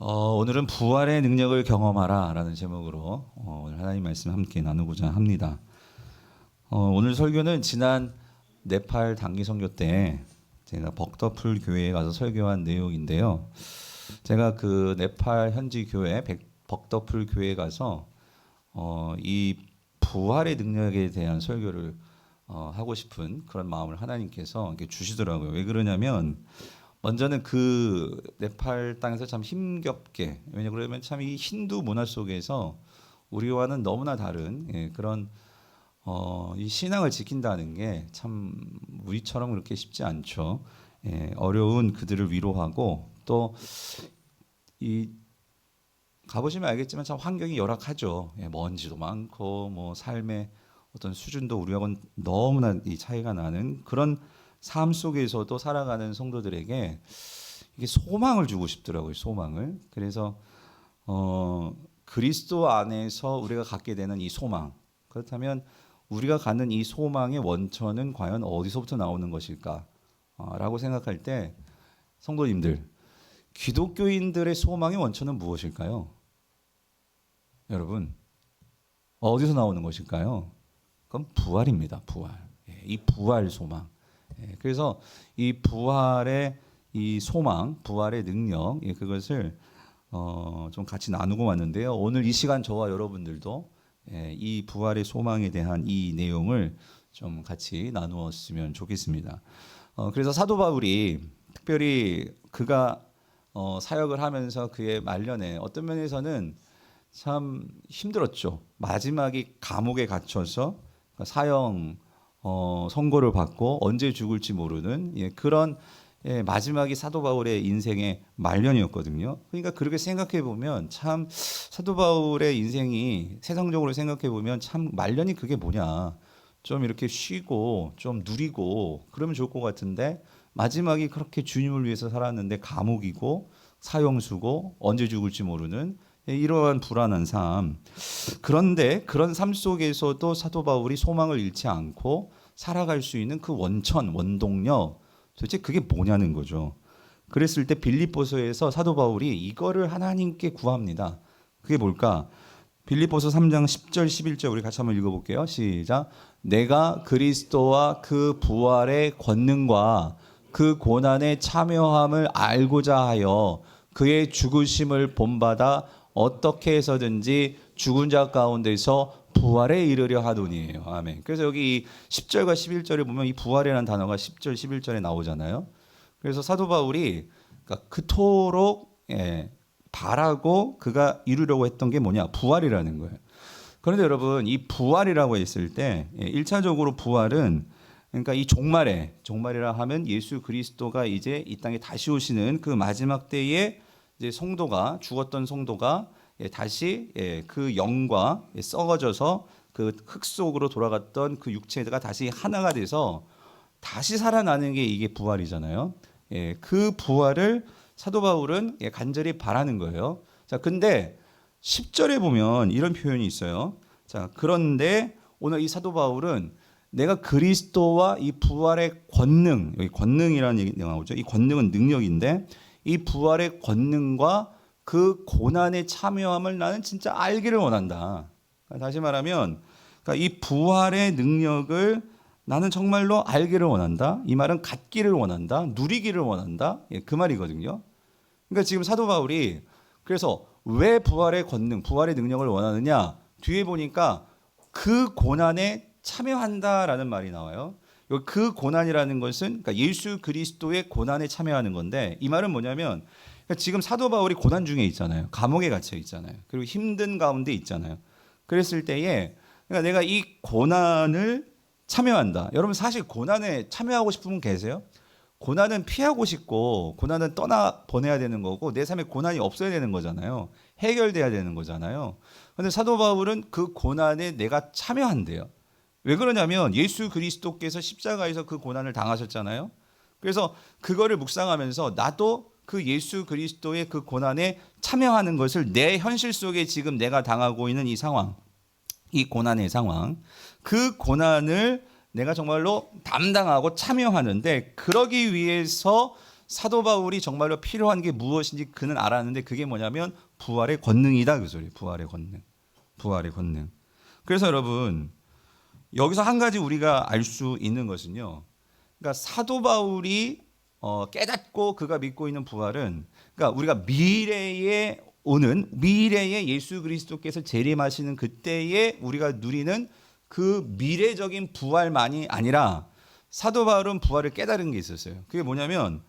오늘은 부활의 능력을 경험하라 라는 제목으로 오늘 하나님 말씀 함께 나누고자 합니다. 오늘 설교는 지난 네팔 단기 선교 때 제가 벅더풀 교회에 가서 설교한 내용인데요. 제가 그 네팔 현지 교회 벅더풀 교회에 가서 이 부활의 능력에 대한 설교를 하고 싶은 그런 마음을 하나님께서 이렇게 주시더라고요. 왜 그러냐면 먼저는 그 네팔 땅에서 참 힘겹게, 왜냐 그러면 참 이 힌두 문화 속에서 우리와는 너무나 다른 그런 이 신앙을 지킨다는 게 참 우리처럼 그렇게 쉽지 않죠. 어려운 그들을 위로하고 또 이 가보시면 알겠지만 참 환경이 열악하죠. 먼지도 많고 뭐 삶의 어떤 수준도 우리하고는 너무나 이 차이가 나는 그런 삶 속에서도 살아가는 성도들에게 이게 소망을 주고 싶더라고요. 소망을. 그래서 그리스도 안에서 우리가 갖게 되는 이 소망. 그렇다면 우리가 갖는 이 소망의 원천은 과연 어디서부터 나오는 것일까? 라고 생각할 때 성도님들, 기독교인들의 소망의 원천은 무엇일까요? 여러분, 어디서 나오는 것일까요? 그건 부활입니다. 부활. 이 부활 소망. 그래서 이 부활의 이 소망, 부활의 능력, 그것을 좀 같이 나누고 왔는데요. 오늘 이 시간 저와 여러분들도 이 부활의 소망에 대한 이 내용을 좀 같이 나누었으면 좋겠습니다. 그래서 사도 바울이 특별히 그가 사역을 하면서 그의 말년에 어떤 면에서는 참 힘들었죠. 마지막에 감옥에 갇혀서 사형 선고를 받고 언제 죽을지 모르는 그런 마지막이 사도 바울의 인생의 말년이었거든요. 그러니까 그렇게 생각해 보면 참 사도 바울의 인생이 세상적으로 생각해 보면 참 말년이 그게 뭐냐. 좀 이렇게 쉬고 좀 누리고 그러면 좋을 것 같은데 마지막이 그렇게 주님을 위해서 살았는데 감옥이고 사형수고 언제 죽을지 모르는 이러한 불안한 삶. 그런데 그런 삶 속에서도 사도 바울이 소망을 잃지 않고 살아갈 수 있는 그 원천, 원동력, 도대체 그게 뭐냐는 거죠. 그랬을 때 빌립보서에서 사도 바울이 이거를 하나님께 구합니다. 그게 뭘까? 빌립보서 3장 10절 11절 우리 같이 한번 읽어볼게요. 시작. 내가 그리스도와 그 부활의 권능과 그 고난의 참여함을 알고자 하여 그의 죽으심을 본받아 어떻게 해서든지 죽은 자 가운데서 부활에 이르려 하더니에요. 아멘. 그래서 여기 10절과 11절에 보면 이 부활이라는 단어가 10절, 11절에 나오잖아요. 그래서 사도 바울이 그러니까 그토록 바라고 그가 이루려고 했던 게 뭐냐? 부활이라는 거예요. 그런데 여러분, 이 부활이라고 했을 때 1차적으로 부활은 그러니까 이 종말이라 하면 예수 그리스도가 이제 이 땅에 다시 오시는 그 마지막 때에 이제 성도가 죽었던 성도가 다시 그 영과 썩어져서 그 흙 속으로 돌아갔던 그 육체가 다시 하나가 돼서 다시 살아나는 게 이게 부활이잖아요. 그 부활을 사도 바울은 간절히 바라는 거예요. 자, 근데 10절에 보면 이런 표현이 있어요. 자, 그런데 오늘 이 사도 바울은 내가 그리스도와 이 부활의 권능, 여기 권능이라는 얘기가 나오죠. 이 권능은 능력인데 이 부활의 권능과 그 고난의 참여함을 나는 진짜 알기를 원한다. 다시 말하면 그러니까 이 부활의 능력을 나는 정말로 알기를 원한다. 이 말은 갖기를 원한다. 누리기를 원한다. 그 말이거든요. 그러니까 지금 사도 바울이 그래서 왜 부활의 권능, 부활의 능력을 원하느냐? 뒤에 보니까 그 고난에 참여한다라는 말이 나와요. 그 고난이라는 것은 그러니까 예수 그리스도의 고난에 참여하는 건데 이 말은 뭐냐면 그러니까 지금 사도 바울이 고난 중에 있잖아요. 감옥에 갇혀 있잖아요. 그리고 힘든 가운데 있잖아요. 그랬을 때에 그러니까 내가 이 고난을 참여한다. 여러분 사실 고난에 참여하고 싶은 분 계세요? 고난은 피하고 싶고 고난은 떠나 보내야 되는 거고 내 삶에 고난이 없어야 되는 거잖아요. 해결돼야 되는 거잖아요. 그런데 사도 바울은 그 고난에 내가 참여한대요. 왜 그러냐면 예수 그리스도께서 십자가에서 그 고난을 당하셨잖아요. 그래서 그거를 묵상하면서 나도 그 예수 그리스도의 그 고난에 참여하는 것을 내 현실 속에 지금 내가 당하고 있는 이 상황, 이 고난의 상황, 그 고난을 내가 정말로 담당하고 참여하는데 그러기 위해서 사도 바울이 정말로 필요한 게 무엇인지 그는 알았는데 그게 뭐냐면 부활의 권능이다 그 소리. 부활의 권능. 부활의 권능. 그래서 여러분 여기서 한 가지 우리가 알 수 있는 것은요. 그러니까 사도 바울이 깨닫고 그가 믿고 있는 부활은 그러니까 우리가 미래에 오는 미래에 예수 그리스도께서 재림하시는 그때에 우리가 누리는 그 미래적인 부활만이 아니라 사도 바울은 부활을 깨달은 게 있었어요. 그게 뭐냐면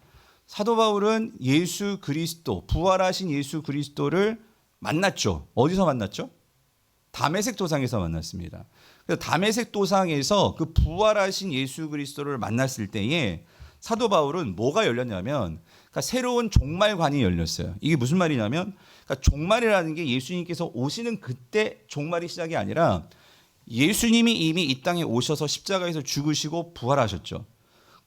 사도 바울은 예수 그리스도 부활하신 예수 그리스도를 만났죠. 어디서 만났죠? 다메섹 도상에서 만났습니다. 그래서 다메섹 도상에서 그 부활하신 예수 그리스도를 만났을 때에 사도 바울은 뭐가 열렸냐면 그러니까 새로운 종말관이 열렸어요. 이게 무슨 말이냐면 그러니까 종말이라는 게 예수님께서 오시는 그때 종말이 시작이 아니라 예수님이 이미 이 땅에 오셔서 십자가에서 죽으시고 부활하셨죠.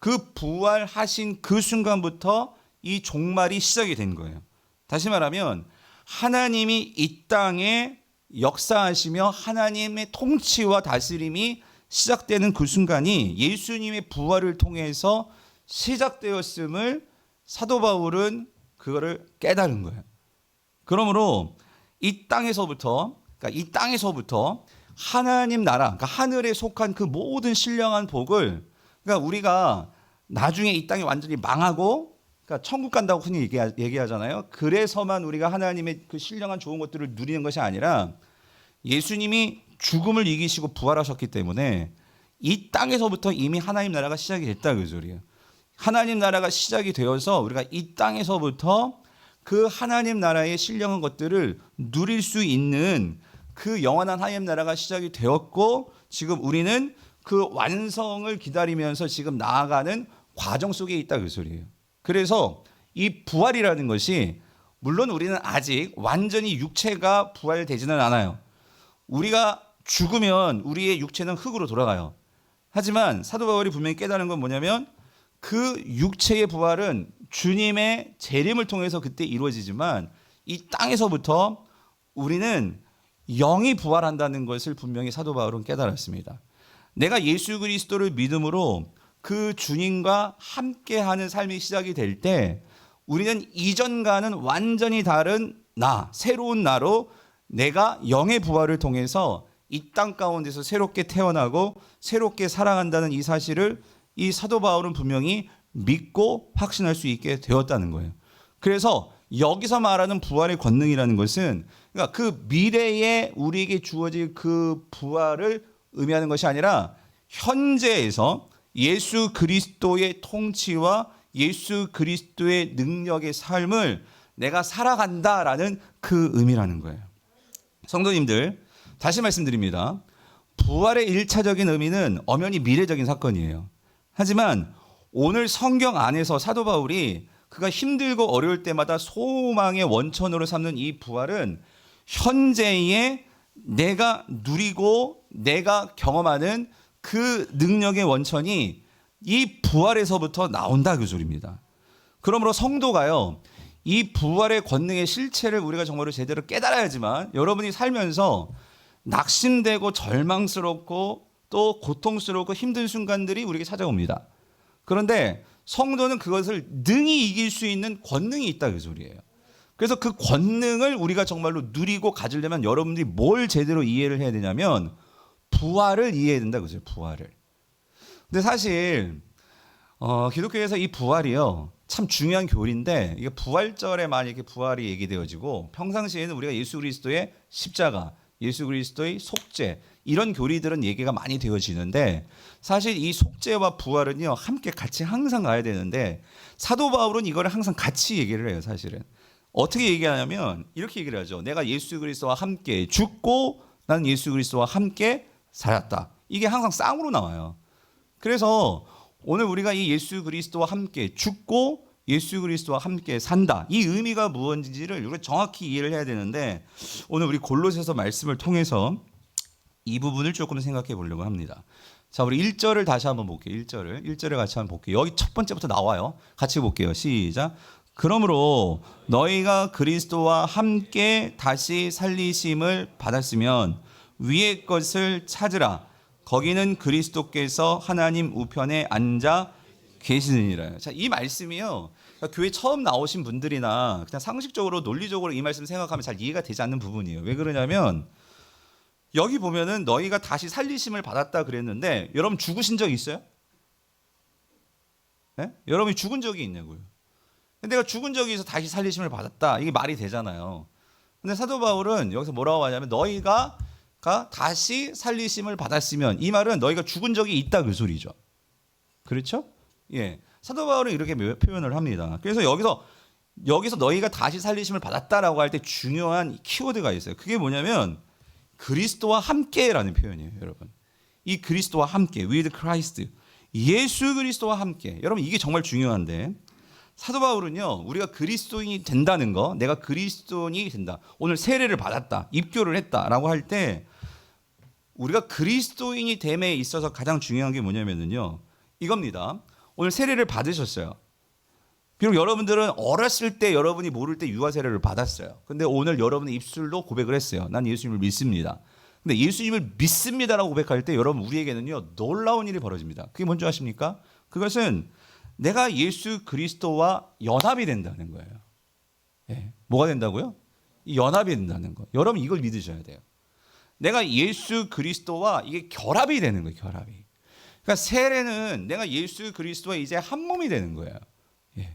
그 부활하신 그 순간부터 이 종말이 시작이 된 거예요. 다시 말하면 하나님이 이 땅에 역사하시며 하나님의 통치와 다스림이 시작되는 그 순간이 예수님의 부활을 통해서 시작되었음을 사도 바울은 그거를 깨달은 거예요. 그러므로 이 땅에서부터 하나님 나라, 그러니까 하늘에 속한 그 모든 신령한 복을 그러니까 우리가 나중에 이 땅이 완전히 망하고 그러니까 천국 간다고 흔히 얘기하잖아요. 그래서만 우리가 하나님의 그 신령한 좋은 것들을 누리는 것이 아니라 예수님이 죽음을 이기시고 부활하셨기 때문에 이 땅에서부터 이미 하나님 나라가 시작이 됐다 그 소리예요. 하나님 나라가 시작이 되어서 우리가 이 땅에서부터 그 하나님 나라의 신령한 것들을 누릴 수 있는 그 영원한 하나님 나라가 시작이 되었고 지금 우리는 그 완성을 기다리면서 지금 나아가는 과정 속에 있다 그 소리예요. 그래서 이 부활이라는 것이 물론 우리는 아직 완전히 육체가 부활되지는 않아요. 우리가 죽으면 우리의 육체는 흙으로 돌아가요. 하지만 사도 바울이 분명히 깨달은 건 뭐냐면 그 육체의 부활은 주님의 재림을 통해서 그때 이루어지지만 이 땅에서부터 우리는 영이 부활한다는 것을 분명히 사도 바울은 깨달았습니다. 내가 예수 그리스도를 믿음으로 그 주님과 함께하는 삶이 시작이 될 때 우리는 이전과는 완전히 다른 나, 새로운 나로 내가 영의 부활을 통해서 이 땅 가운데서 새롭게 태어나고 새롭게 살아간다는 이 사실을 이 사도 바울은 분명히 믿고 확신할 수 있게 되었다는 거예요. 그래서 여기서 말하는 부활의 권능이라는 것은 그러니까 그 미래에 우리에게 주어질 그 부활을 의미하는 것이 아니라 현재에서 예수 그리스도의 통치와 예수 그리스도의 능력의 삶을 내가 살아간다라는 그 의미라는 거예요. 성도님들, 다시 말씀드립니다. 부활의 1차적인 의미는 엄연히 미래적인 사건이에요. 하지만 오늘 성경 안에서 사도 바울이 그가 힘들고 어려울 때마다 소망의 원천으로 삼는 이 부활은 현재에 내가 누리고 내가 경험하는 그 능력의 원천이 이 부활에서부터 나온다 그 소리입니다. 그러므로 성도가요, 이 부활의 권능의 실체를 우리가 정말로 제대로 깨달아야지만 여러분이 살면서 낙심되고 절망스럽고 또 고통스럽고 힘든 순간들이 우리에게 찾아옵니다. 그런데 성도는 그것을 능히 이길 수 있는 권능이 있다 그 소리예요. 그래서 그 권능을 우리가 정말로 누리고 가지려면 여러분들이 뭘 제대로 이해를 해야 되냐면 부활을 이해해야 된다 그죠. 부활을. 근데 사실 기독교에서 이 부활이요 참 중요한 교리인데 이게 부활절에만 이렇게 부활이 얘기되어지고 평상시에는 우리가 예수 그리스도의 십자가, 예수 그리스도의 속죄 이런 교리들은 얘기가 많이 되어지는데 사실 이 속죄와 부활은요 함께 같이 항상 가야 되는데 사도 바울은 이거를 항상 같이 얘기를 해요. 사실은 어떻게 얘기하냐면 이렇게 얘기를 하죠. 내가 예수 그리스도와 함께 죽고 나는 예수 그리스도와 함께 살았다. 이게 항상 쌍으로 나와요. 그래서 오늘 우리가 이 예수 그리스도와 함께 죽고 예수 그리스도와 함께 산다. 이 의미가 무엇인지를 우리가 정확히 이해를 해야 되는데 오늘 우리 골로새서 말씀을 통해서 이 부분을 조금 생각해 보려고 합니다. 자, 우리 1절을 다시 한번 볼게요. 1절을 같이 한번 볼게요. 여기 첫 번째부터 나와요. 같이 볼게요. 시작. 그러므로 너희가 그리스도와 함께 다시 살리심을 받았으면 위의 것을 찾으라. 거기는 그리스도께서 하나님 우편에 앉아 계시느니라. 자, 이 말씀이요. 그러니까 교회 처음 나오신 분들이나 그냥 상식적으로 논리적으로 이 말씀 생각하면 잘 이해가 되지 않는 부분이에요. 왜 그러냐면 여기 보면은 너희가 다시 살리심을 받았다 그랬는데 여러분 죽으신 적 있어요? 네? 여러분이 죽은 적이 있냐고요. 근데 내가 죽은 적이 있어서 다시 살리심을 받았다. 이게 말이 되잖아요. 근데 사도 바울은 여기서 뭐라고 하냐면 너희가 다시 살리심을 받았으면, 이 말은 너희가 죽은 적이 있다 그 소리죠. 그렇죠? 예. 사도 바울은 이렇게 표현을 합니다. 그래서 여기서 너희가 다시 살리심을 받았다라고 할 때 중요한 키워드가 있어요. 그게 뭐냐면 그리스도와 함께라는 표현이에요, 여러분. 이 그리스도와 함께, with Christ, 예수 그리스도와 함께. 여러분 이게 정말 중요한데 사도 바울은요, 우리가 그리스도인이 된다는 거, 내가 그리스도인이 된다, 오늘 세례를 받았다, 입교를 했다라고 할 때 우리가 그리스도인이 됨에 있어서 가장 중요한 게 뭐냐면요, 이겁니다. 오늘 세례를 받으셨어요. 비록 여러분들은 어렸을 때 여러분이 모를 때 유아 세례를 받았어요. 근데 오늘 여러분의 입술로 고백을 했어요. 난 예수님을 믿습니다. 근데 예수님을 믿습니다라고 고백할 때 여러분 우리에게는요 놀라운 일이 벌어집니다. 그게 뭔지 아십니까? 그것은 내가 예수 그리스도와 연합이 된다는 거예요. 예. 뭐가 된다고요? 연합이 된다는 거. 여러분 이걸 믿으셔야 돼요. 내가 예수 그리스도와 이게 결합이 되는 거예요. 결합이. 그러니까 세례는 내가 예수 그리스도와 이제 한 몸이 되는 거예요. 예.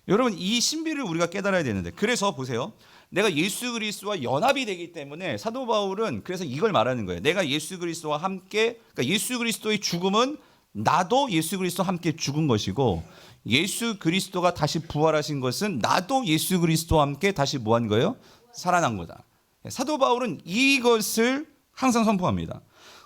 여러분 이 신비를 우리가 깨달아야 되는데, 그래서 보세요. 내가 예수 그리스도와 연합이 되기 때문에 사도 바울은 그래서 이걸 말하는 거예요. 내가 예수 그리스도와 함께, 그러니까 예수 그리스도의 죽음은 나도 예수 그리스도와 함께 죽은 것이고, 예수 그리스도가 다시 부활하신 것은 나도 예수 그리스도와 함께 다시 뭐한 거예요? 살아난 거다. 사도 바울은 이것을 항상 선포합니다.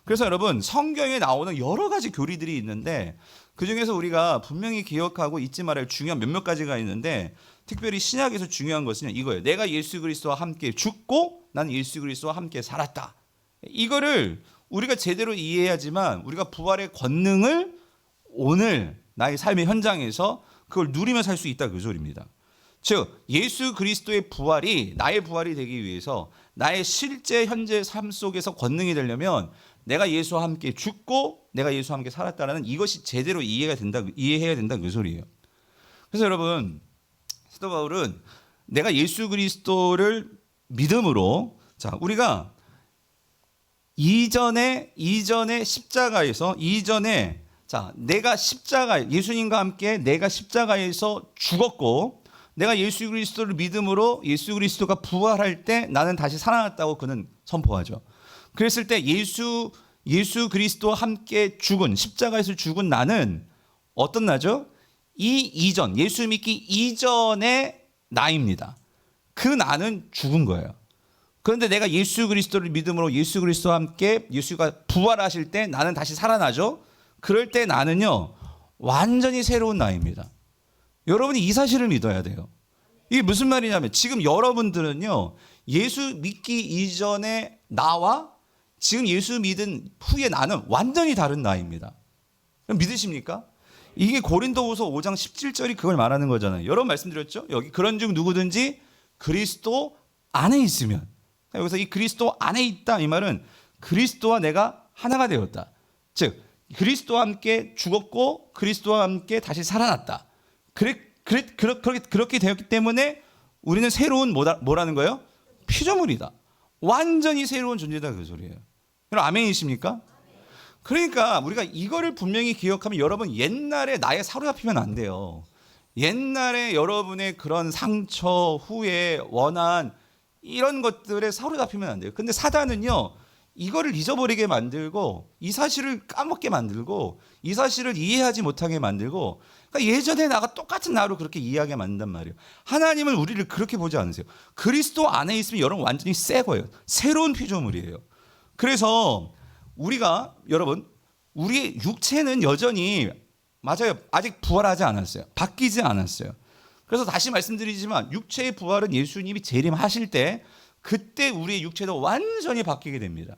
그래서 여러분 성경에 나오는 여러 가지 교리들이 있는데 그중에서 우리가 분명히 기억하고 잊지 말아야 할 중요한 몇몇 가지가 있는데, 특별히 신약에서 중요한 것은 이거예요. 내가 예수 그리스도와 함께 죽고 난 예수 그리스도와 함께 살았다. 이거를 우리가 제대로 이해해야지만 우리가 부활의 권능을 오늘 나의 삶의 현장에서 그걸 누리며 살 수 있다 그 소리입니다. 즉 예수 그리스도의 부활이 나의 부활이 되기 위해서 나의 실제 현재 삶 속에서 권능이 되려면 내가 예수와 함께 죽고 내가 예수와 함께 살았다라는 이것이 제대로 이해해야 된다 그 소리예요. 그래서 여러분 사도 바울은 내가 예수 그리스도를 믿음으로, 자 우리가 이전에 십자가에서 자 내가 예수님과 함께 내가 십자가에서 죽었고 내가 예수 그리스도를 믿음으로 예수 그리스도가 부활할 때 나는 다시 살아났다고 그는 선포하죠. 그랬을 때 예수 그리스도와 함께 죽은, 십자가에서 죽은 나는 어떤 나죠? 예수 믿기 이전의 나입니다. 그 나는 죽은 거예요. 그런데 내가 예수 그리스도를 믿음으로 예수 그리스도와 함께 예수가 부활하실 때 나는 다시 살아나죠. 그럴 때 나는요 완전히 새로운 나입니다. 여러분이 이 사실을 믿어야 돼요. 이게 무슨 말이냐면 지금 여러분들은요 예수 믿기 이전의 나와 지금 예수 믿은 후의 나는 완전히 다른 나입니다. 믿으십니까? 이게 고린도후서 5장 17절이 그걸 말하는 거잖아요. 여러 번 말씀드렸죠. 여기 그런즉 누구든지 그리스도 안에 있으면, 여기서 이 그리스도 안에 있다 이 말은 그리스도와 내가 하나가 되었다. 즉 그리스도와 함께 죽었고 그리스도와 함께 다시 살아났다. 그렇게 되었기 때문에 우리는 새로운 뭐라는 거예요? 피조물이다. 완전히 새로운 존재다 그 소리예요. 여러분 아멘이십니까? 그러니까 우리가 이거를 분명히 기억하면 여러분 옛날에 나에 사로잡히면 안 돼요. 옛날에 여러분의 그런 상처, 후회, 원한 이런 것들에 사로잡히면 안 돼요. 근데 사단은요 이거를 잊어버리게 만들고 이 사실을 까먹게 만들고 이 사실을 이해하지 못하게 만들고, 그러니까 예전에 나가 똑같은 나로 그렇게 이해하게 만든단 말이에요. 하나님은 우리를 그렇게 보지 않으세요. 그리스도 안에 있으면 여러분 완전히 새 거예요. 새로운 피조물이에요. 그래서 우리가 여러분 우리의 육체는 여전히 맞아요. 아직 부활하지 않았어요. 바뀌지 않았어요. 그래서 다시 말씀드리지만 육체의 부활은 예수님이 재림하실 때 그때 우리의 육체도 완전히 바뀌게 됩니다.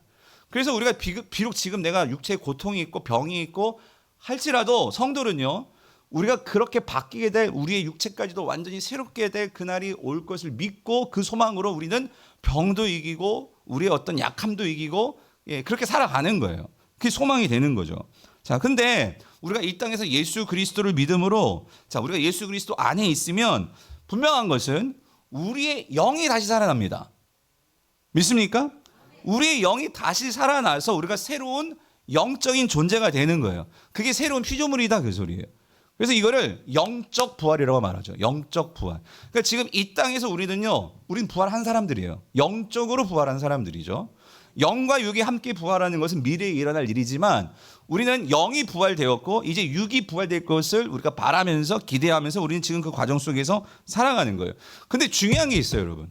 그래서 우리가 비록 지금 내가 육체에 고통이 있고 병이 있고 할지라도 성도는요 우리가 그렇게 바뀌게 될 우리의 육체까지도 완전히 새롭게 될 그날이 올 것을 믿고 그 소망으로 우리는 병도 이기고 우리의 어떤 약함도 이기고 그렇게 살아가는 거예요. 그게 소망이 되는 거죠. 자, 근데 우리가 이 땅에서 예수 그리스도를 믿음으로, 자, 우리가 예수 그리스도 안에 있으면 분명한 것은 우리의 영이 다시 살아납니다. 믿습니까? 우리의 영이 다시 살아나서 우리가 새로운 영적인 존재가 되는 거예요. 그게 새로운 피조물이다, 그 소리예요. 그래서 이거를 영적 부활이라고 말하죠. 영적 부활. 그러니까 지금 이 땅에서 우리는 부활한 사람들이에요. 영적으로 부활한 사람들이죠. 영과 육이 함께 부활하는 것은 미래에 일어날 일이지만 우리는 영이 부활되었고 이제 육이 부활될 것을 우리가 바라면서 기대하면서 우리는 지금 그 과정 속에서 살아가는 거예요. 근데 중요한 게 있어요, 여러분.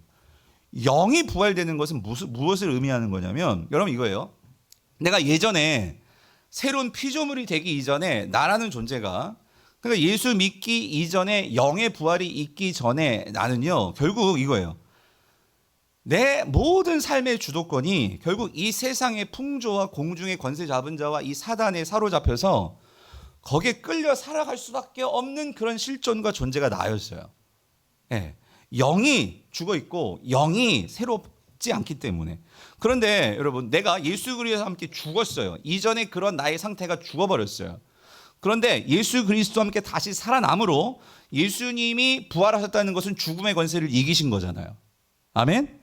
영이 부활되는 것은 무엇을 의미하는 거냐면, 여러분 이거예요. 내가 예전에 새로운 피조물이 되기 이전에 나라는 존재가, 그러니까 예수 믿기 이전에 영의 부활이 있기 전에 나는요, 결국 이거예요. 내 모든 삶의 주도권이 결국 이 세상의 풍조와 공중의 권세 잡은 자와 이 사단에 사로잡혀서 거기에 끌려 살아갈 수밖에 없는 그런 실존과 존재가 나였어요. 네. 영이 죽어 있고 영이 새롭지 않기 때문에. 그런데 여러분, 내가 예수 그리스도와 함께 죽었어요. 이전에 그런 나의 상태가 죽어버렸어요. 그런데 예수 그리스도와 함께 다시 살아남으로 예수님이 부활하셨다는 것은 죽음의 권세를 이기신 거잖아요. 아멘?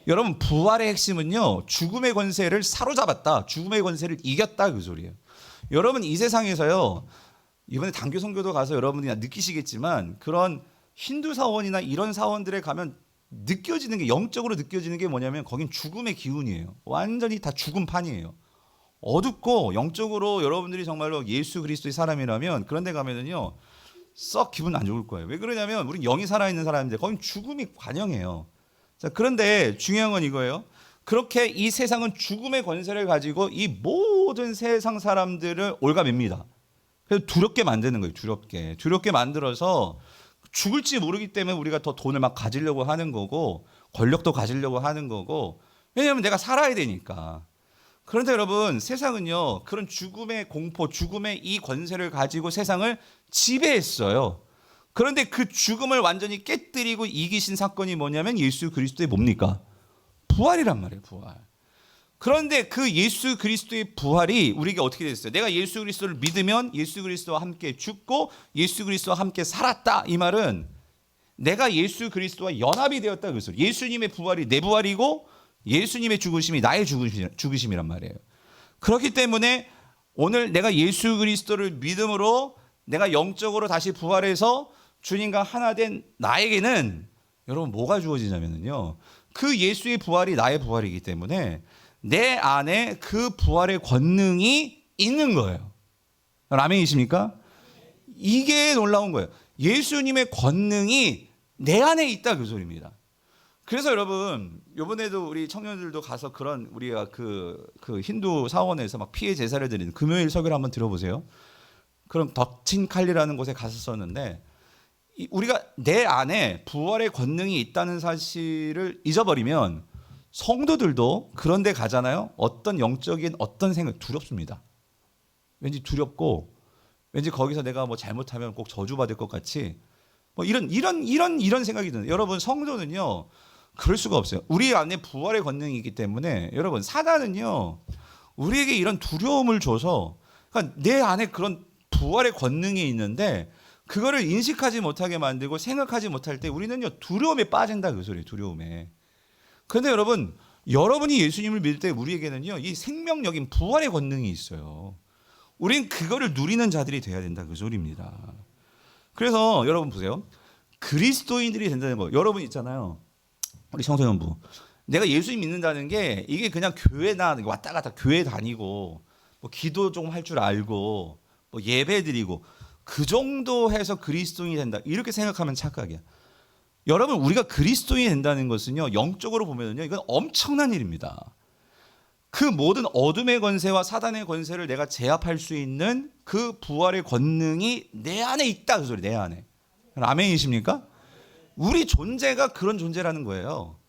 여러분, 부활의 핵심은요, 죽음의 권세를 사로잡았다, 죽음의 권세를 이겼다, 그 소리예요. 여러분, 이 세상에서요, 이번에 단교 선교도 가서 여러분이 느끼시겠지만 그런 힌두 사원이나 이런 사원들에 가면 느껴지는 게, 영적으로 느껴지는 게 뭐냐면 거긴 죽음의 기운이에요. 완전히 다 죽음판이에요. 어둡고 영적으로 여러분들이 정말로 예수 그리스도의 사람이라면 그런 데 가면은요, 썩 기분 안 좋을 거예요. 왜 그러냐면 우린 영이 살아있는 사람인데 거긴 죽음이 관영해요. 자, 그런데 중요한 건 이거예요. 그렇게 이 세상은 죽음의 권세를 가지고 이 모든 세상 사람들을 올가맵니다. 그래서 두렵게 만드는 거예요. 두렵게 만들어서 죽을지 모르기 때문에 우리가 더 돈을 막 가지려고 하는 거고 권력도 가지려고 하는 거고, 왜냐하면 내가 살아야 되니까. 그런데 여러분, 세상은요, 그런 죽음의 공포, 죽음의 이 권세를 가지고 세상을 지배했어요. 그런데 그 죽음을 완전히 깨뜨리고 이기신 사건이 뭐냐면 예수 그리스도의 뭡니까? 부활이란 말이에요, 부활. 그런데 그 예수 그리스도의 부활이 우리에게 어떻게 됐어요? 내가 예수 그리스도를 믿으면 예수 그리스도와 함께 죽고 예수 그리스도와 함께 살았다. 이 말은 내가 예수 그리스도와 연합이 되었다, 그 소리. 예수님의 부활이 내 부활이고 예수님의 죽으심이 나의 죽으심이란 말이에요. 그렇기 때문에 오늘 내가 예수 그리스도를 믿음으로 내가 영적으로 다시 부활해서 주님과 하나 된 나에게는 여러분 뭐가 주어지냐면요, 그 예수의 부활이 나의 부활이기 때문에 내 안에 그 부활의 권능이 있는 거예요. 아멘이십니까? 이게 놀라운 거예요. 예수님의 권능이 내 안에 있다, 그 소리입니다. 그래서 여러분, 이번에도 우리 청년들도 가서 그런 우리가 그 힌두 사원에서 막 피해 제사를 드리는 금요일 설교를 한번 들어보세요. 그럼 덕친칼리라는 곳에 갔었는데, 우리가 내 안에 부활의 권능이 있다는 사실을 잊어버리면 성도들도 그런 데 가잖아요. 어떤 영적인 어떤 생각, 두렵습니다. 왠지 두렵고, 왠지 거기서 내가 뭐 잘못하면 꼭 저주받을 것 같이 뭐 이런 생각이 드는. 여러분, 성도는요, 그럴 수가 없어요. 우리 안에 부활의 권능이 있기 때문에. 여러분, 사단은요, 우리에게 이런 두려움을 줘서, 그러니까 내 안에 그런 부활의 권능이 있는데 그거를 인식하지 못하게 만들고 생각하지 못할 때 우리는요, 두려움에 빠진다, 그 소리예요. 두려움에. 그런데 여러분, 여러분이 예수님을 믿을 때 우리에게는요, 이 생명력인 부활의 권능이 있어요. 우린 그거를 누리는 자들이 돼야 된다, 그 소리입니다. 그래서 여러분 보세요. 그리스도인들이 된다는 거. 여러분 있잖아요, 우리 청소년부, 내가 예수님 믿는다는 게 이게 그냥 교회나 왔다 갔다 교회 다니고 뭐 기도 조금 할 줄 알고 뭐 예배 드리고 그 정도 해서 그리스도인이 된다, 이렇게 생각하면 착각이야. 여러분, 우리가 그리스도인이 된다는 것은요, 영적으로 보면요, 이건 엄청난 일입니다. 그 모든 어둠의 권세와 사단의 권세를 내가 제압할 수 있는 그 부활의 권능이 내 안에 있다, 그 소리. 내 안에. 아멘이십니까? 우리 존재가 그런 존재라는 거예요.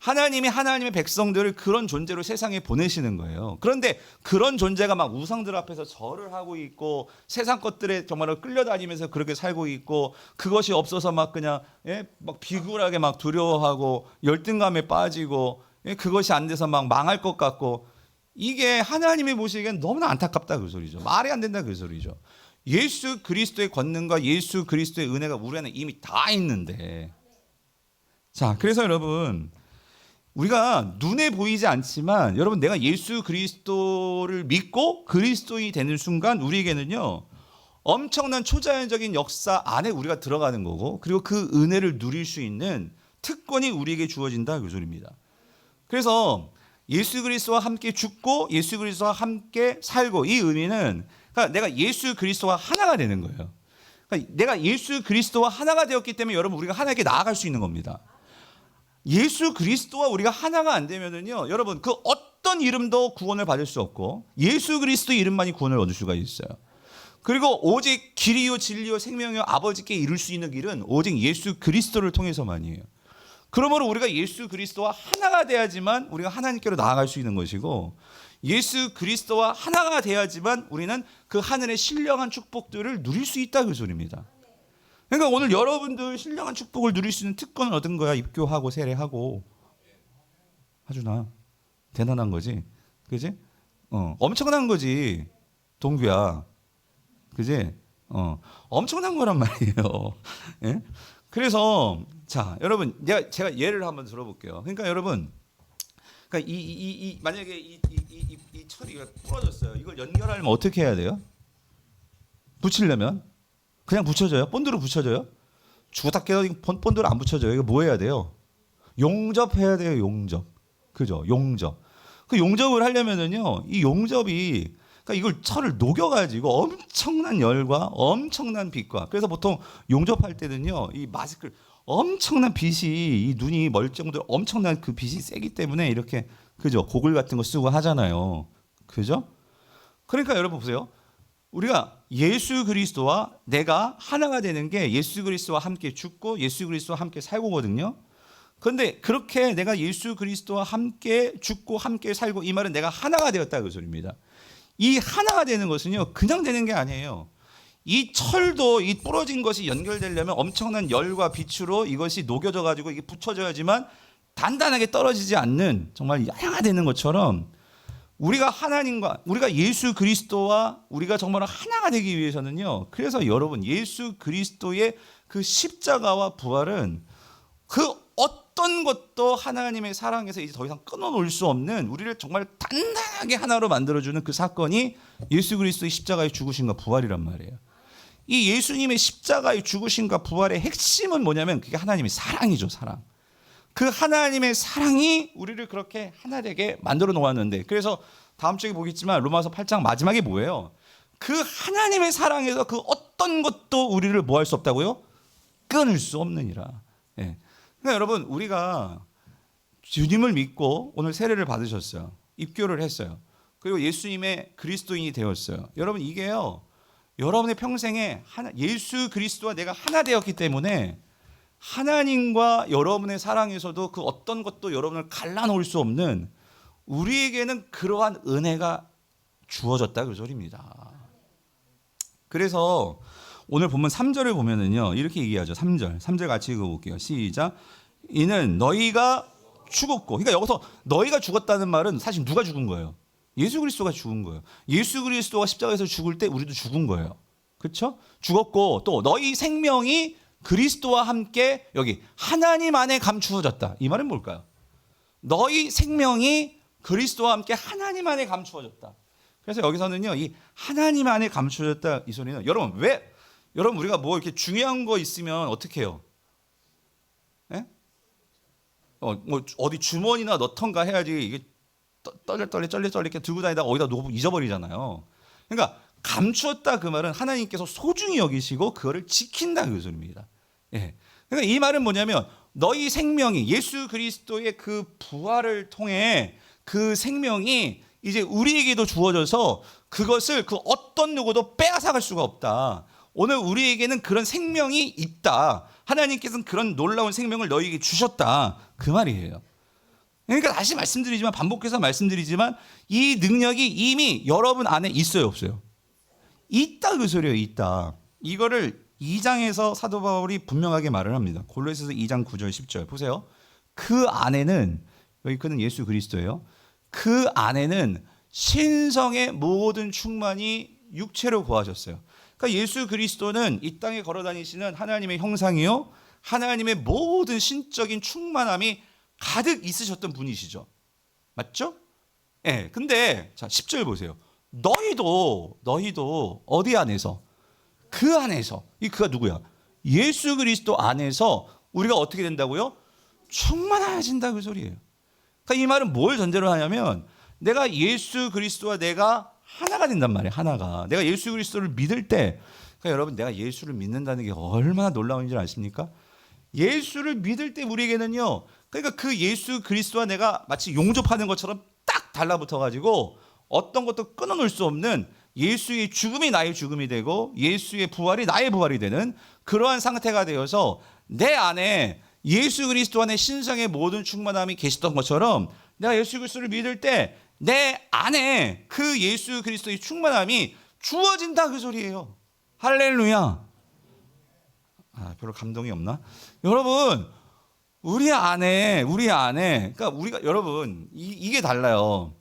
하나님이 하나님의 백성들을 그런 존재로 세상에 보내시는 거예요. 그런데 그런 존재가 막 우상들 앞에서 절을 하고 있고 세상 것들에 정말로 끌려다니면서 그렇게 살고 있고, 그것이 없어서 막 그냥 막 비굴하게 막 두려워하고 열등감에 빠지고, 그것이 안 돼서 막 망할 것 같고, 이게 하나님이 보시기엔 너무나 안타깝다 그 소리죠. 말이 안 된다 그 소리죠. 예수 그리스도의 권능과 예수 그리스도의 은혜가 우리 안에 이미 다 있는데, 자, 그래서 여러분, 우리가 눈에 보이지 않지만 여러분, 내가 예수 그리스도를 믿고 그리스도인이 되는 순간 우리에게는요 엄청난 초자연적인 역사 안에 우리가 들어가는 거고, 그리고 그 은혜를 누릴 수 있는 특권이 우리에게 주어진다 그 소리입니다. 그래서 예수 그리스도와 함께 죽고 예수 그리스도와 함께 살고, 이 의미는 그러니까 내가 예수 그리스도와 하나가 되는 거예요. 그러니까 내가 예수 그리스도와 하나가 되었기 때문에 여러분, 우리가 하나님께 나아갈 수 있는 겁니다. 예수 그리스도와 우리가 하나가 안 되면은요 여러분, 그 어떤 이름도 구원을 받을 수 없고 예수 그리스도 이름만이 구원을 얻을 수가 있어요. 그리고 오직 길이요 진리요 생명이요 아버지께 이룰 수 있는 길은 오직 예수 그리스도를 통해서만이에요. 그러므로 우리가 예수 그리스도와 하나가 돼야지만 우리가 하나님께로 나아갈 수 있는 것이고, 예수 그리스도와 하나가 돼야지만 우리는 그 하늘의 신령한 축복들을 누릴 수 있다 그 소리입니다. 그러니까 오늘 여러분들 신령한 축복을 누릴 수 있는 특권을 얻은 거야. 입교하고 세례하고. 하준아, 대단한 거지, 그지? 엄청난 거지, 동규야, 그지? 엄청난 거란 말이에요. 예? 그래서 자, 여러분, 제가 예를 한번 들어볼게요. 그러니까 여러분, 그러니까 만약에 이 처리가 부러졌어요. 이걸 연결하려면 어떻게 해야 돼요? 붙이려면 그냥 붙여져요? 본드로 붙여져요? 죽었다 깨어 본드로 안 붙여져요. 이거 뭐 해야 돼요? 용접해야 돼요. 용접, 그죠? 용접. 그 용접을 하려면은요, 이 용접이, 그러니까 이걸 철을 녹여가지고 엄청난 열과 엄청난 빛과, 그래서 보통 용접할 때는요 이 마스크를 엄청난 빛이, 이 눈이 멀 정도로 엄청난 그 빛이 세기 때문에 이렇게, 그죠? 고글 같은 거 쓰고 하잖아요, 그죠? 그러니까 여러분 보세요. 우리가 예수 그리스도와 내가 하나가 되는 게 예수 그리스도와 함께 죽고 예수 그리스도와 함께 살고거든요. 그런데 그렇게 내가 예수 그리스도와 함께 죽고 함께 살고, 이 말은 내가 하나가 되었다 그 소리입니다. 이 하나가 되는 것은요 그냥 되는 게 아니에요. 이 철도, 이 부러진 것이 연결되려면 엄청난 열과 빛으로 이것이 녹여져 가지고 이게 붙여져야지만 단단하게 떨어지지 않는, 정말 하나가 되는 것처럼 우리가 하나님과, 우리가 예수 그리스도와 우리가 정말 하나가 되기 위해서는요, 그래서 여러분, 예수 그리스도의 그 십자가와 부활은 그 어떤 것도 하나님의 사랑에서 이제 더 이상 끊어놓을 수 없는, 우리를 정말 단단하게 하나로 만들어주는 그 사건이 예수 그리스도의 십자가의 죽으심과 부활이란 말이에요. 이 예수님의 십자가의 죽으심과 부활의 핵심은 뭐냐면 그게 하나님의 사랑이죠, 사랑. 그 하나님의 사랑이 우리를 그렇게 하나 되게 만들어 놓았는데, 그래서 다음 주에 보겠지만 로마서 8장 마지막에 뭐예요? 그 하나님의 사랑에서 그 어떤 것도 우리를 뭐 할 수 없다고요? 끊을 수 없느니라. 예. 그러니까 여러분, 우리가 주님을 믿고 오늘 세례를 받으셨어요. 입교를 했어요. 그리고 예수님의 그리스도인이 되었어요. 여러분, 이게요 여러분의 평생에 예수 그리스도와 내가 하나 되었기 때문에 하나님과 여러분의 사랑에서도 그 어떤 것도 여러분을 갈라놓을 수 없는, 우리에게는 그러한 은혜가 주어졌다 그 소리입니다. 그래서 오늘 본문 3절을 보면은요 이렇게 얘기하죠. 3절 같이 읽어볼게요. 시작. 이는 너희가 죽었고, 그러니까 여기서 너희가 죽었다는 말은 사실 누가 죽은 거예요? 예수 그리스도가 죽은 거예요. 예수 그리스도가 십자가에서 죽을 때 우리도 죽은 거예요. 그렇죠? 죽었고, 또 너희 생명이 그리스도와 함께 여기 하나님 안에 감추어졌다. 이 말은 뭘까요? 너희 생명이 그리스도와 함께 하나님 안에 감추어졌다. 그래서 여기서는요 이 하나님 안에 감추어졌다, 이 소리는 여러분, 왜 여러분 우리가 뭐 이렇게 중요한 거 있으면 어떻게 해요? 예? 뭐 어디 주머니나 넣던가 해야지, 이게 떨리 이렇게 들고 다니다가 어디다 놓고 잊어버리잖아요. 그러니까 감추었다 그 말은 하나님께서 소중히 여기시고 그거를 지킨다 그 소리입니다. 예. 그러니까 이 말은 뭐냐면 너희 생명이 예수 그리스도의 그 부활을 통해 그 생명이 이제 우리에게도 주어져서 그것을 그 어떤 누구도 빼앗아갈 수가 없다. 오늘 우리에게는 그런 생명이 있다. 하나님께서는 그런 놀라운 생명을 너희에게 주셨다. 그 말이에요. 그러니까 다시 말씀드리지만, 반복해서 말씀드리지만, 이 능력이 이미 여러분 안에 있어요, 없어요? 있다 그 소리예요. 있다. 이거를 2장에서 사도 바울이 분명하게 말을 합니다. 골로새서 2장 9절 10절 보세요. 그 안에는, 여기 그는 예수 그리스도예요. 그 안에는 신성의 모든 충만이 육체로 거하셨어요. 그러니까 예수 그리스도는 이 땅에 걸어다니시는 하나님의 형상이요, 하나님의 모든 신적인 충만함이 가득 있으셨던 분이시죠. 맞죠? 예. 근데 자, 10절 보세요. 너희도 어디 안에서? 그 안에서. 이 그가 누구야? 예수 그리스도 안에서 우리가 어떻게 된다고요? 충만해진다 그 소리예요. 그러니까 이 말은 뭘 전제로 하냐면 내가 예수 그리스도와 내가 하나가 된단 말이에요. 하나가. 내가 예수 그리스도를 믿을 때, 그러니까 여러분 내가 예수를 믿는다는 게 얼마나 놀라운 줄 아십니까? 예수를 믿을 때 우리에게는요, 그러니까 그 예수 그리스도와 내가 마치 용접하는 것처럼 딱 달라붙어 가지고 어떤 것도 끊어놓을 수 없는 예수의 죽음이 나의 죽음이 되고 예수의 부활이 나의 부활이 되는 그러한 상태가 되어서 내 안에 예수 그리스도 안에 신성의 모든 충만함이 계셨던 것처럼 내가 예수 그리스도를 믿을 때 내 안에 그 예수 그리스도의 충만함이 주어진다 그 소리예요. 할렐루야. 별로 감동이 없나? 여러분, 우리 안에 그러니까 우리가 여러분 이게 달라요.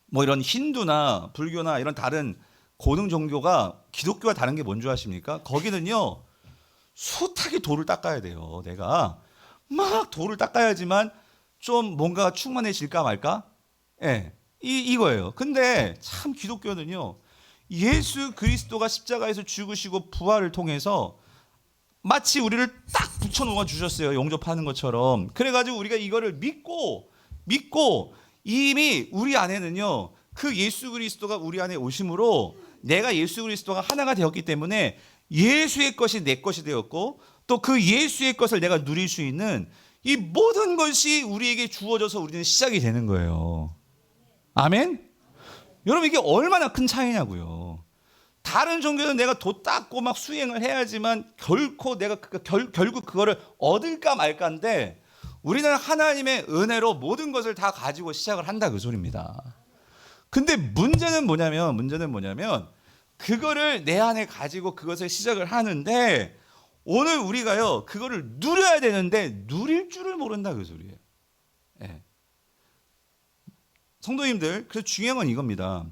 뭐 이런 힌두나 불교나 이런 다른 고등 종교가 기독교와 다른 게 뭔 줄 아십니까? 거기는요, 숱하게 돌을 닦아야 돼요. 내가 막 돌을 닦아야지만 좀 뭔가 충만해질까 말까? 예, 이거예요. 근데 참 기독교는요, 예수 그리스도가 십자가에서 죽으시고 부활을 통해서 마치 우리를 딱 붙여놓아 주셨어요. 용접하는 것처럼. 그래가지고 우리가 이거를 믿고 이미 우리 안에는요, 그 예수 그리스도가 우리 안에 오심으로 내가 예수 그리스도가 하나가 되었기 때문에 예수의 것이 내 것이 되었고 또 그 예수의 것을 내가 누릴 수 있는 이 모든 것이 우리에게 주어져서 우리는 시작이 되는 거예요. 아멘? 여러분 이게 얼마나 큰 차이냐고요. 다른 종교는 내가 도 닦고 막 수행을 해야지만 결코 내가 결국 그거를 얻을까 말까인데 우리는 하나님의 은혜로 모든 것을 다 가지고 시작을 한다 그 소리입니다. 근데 문제는 뭐냐면 그거를 내 안에 가지고 그것을 시작을 하는데 오늘 우리가요 그거를 누려야 되는데 누릴 줄을 모른다 그 소리예요. 예. 성도님들, 그래서 중요한 건 이겁니다.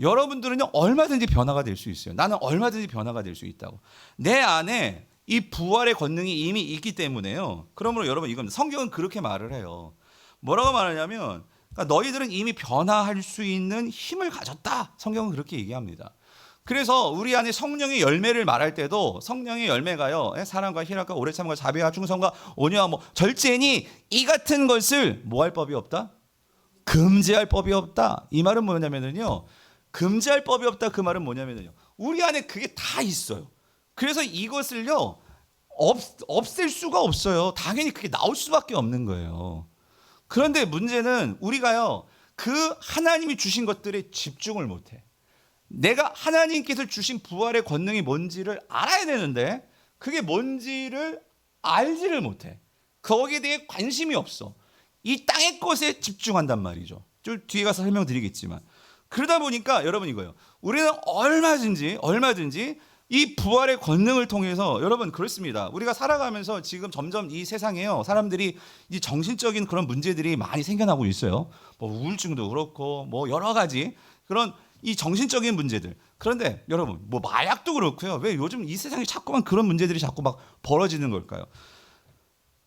여러분들은요 얼마든지 변화가 될 수 있어요. 나는 얼마든지 변화가 될 수 있다고. 내 안에 이 부활의 권능이 이미 있기 때문에요. 그러므로 여러분 이겁니다. 성경은 그렇게 말을 해요. 뭐라고 말하냐면 그러니까 너희들은 이미 변화할 수 있는 힘을 가졌다. 성경은 그렇게 얘기합니다. 그래서 우리 안에 성령의 열매를 말할 때도 성령의 열매가요, 사랑과 희락과 오래 참과 자비와 충성과 온유와 뭐 절제니 이 같은 것을 뭐 할 법이 없다? 금지할 법이 없다. 이 말은 뭐냐면요, 금지할 법이 없다. 그 말은 뭐냐면요, 우리 안에 그게 다 있어요. 그래서 이것을요 없앨 수가 없어요. 당연히 그게 나올 수밖에 없는 거예요. 그런데 문제는 우리가요 그 하나님이 주신 것들에 집중을 못해. 내가 하나님께서 주신 부활의 권능이 뭔지를 알아야 되는데 그게 뭔지를 알지를 못해. 거기에 대해 관심이 없어. 이 땅의 것에 집중한단 말이죠. 좀 뒤에 가서 설명드리겠지만 그러다 보니까 여러분 이거예요. 우리는 얼마든지 이 부활의 권능을 통해서 여러분 그렇습니다. 우리가 살아가면서 지금 점점 이 세상에요 사람들이 이 정신적인 그런 문제들이 많이 생겨나고 있어요. 뭐 우울증도 그렇고 뭐 여러 가지 그런 이 정신적인 문제들. 그런데 여러분 뭐 마약도 그렇고요. 왜 요즘 이 세상에 자꾸만 그런 문제들이 자꾸 막 벌어지는 걸까요?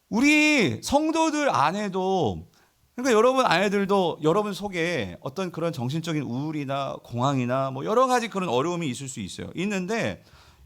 우리 성도들 안에도, 그러니까 여러분 아이들도 여러분 속에 어떤 그런 정신적인 우울이나 공황이나 뭐 여러 가지 그런 어려움이 있을 수 있어요. 있는데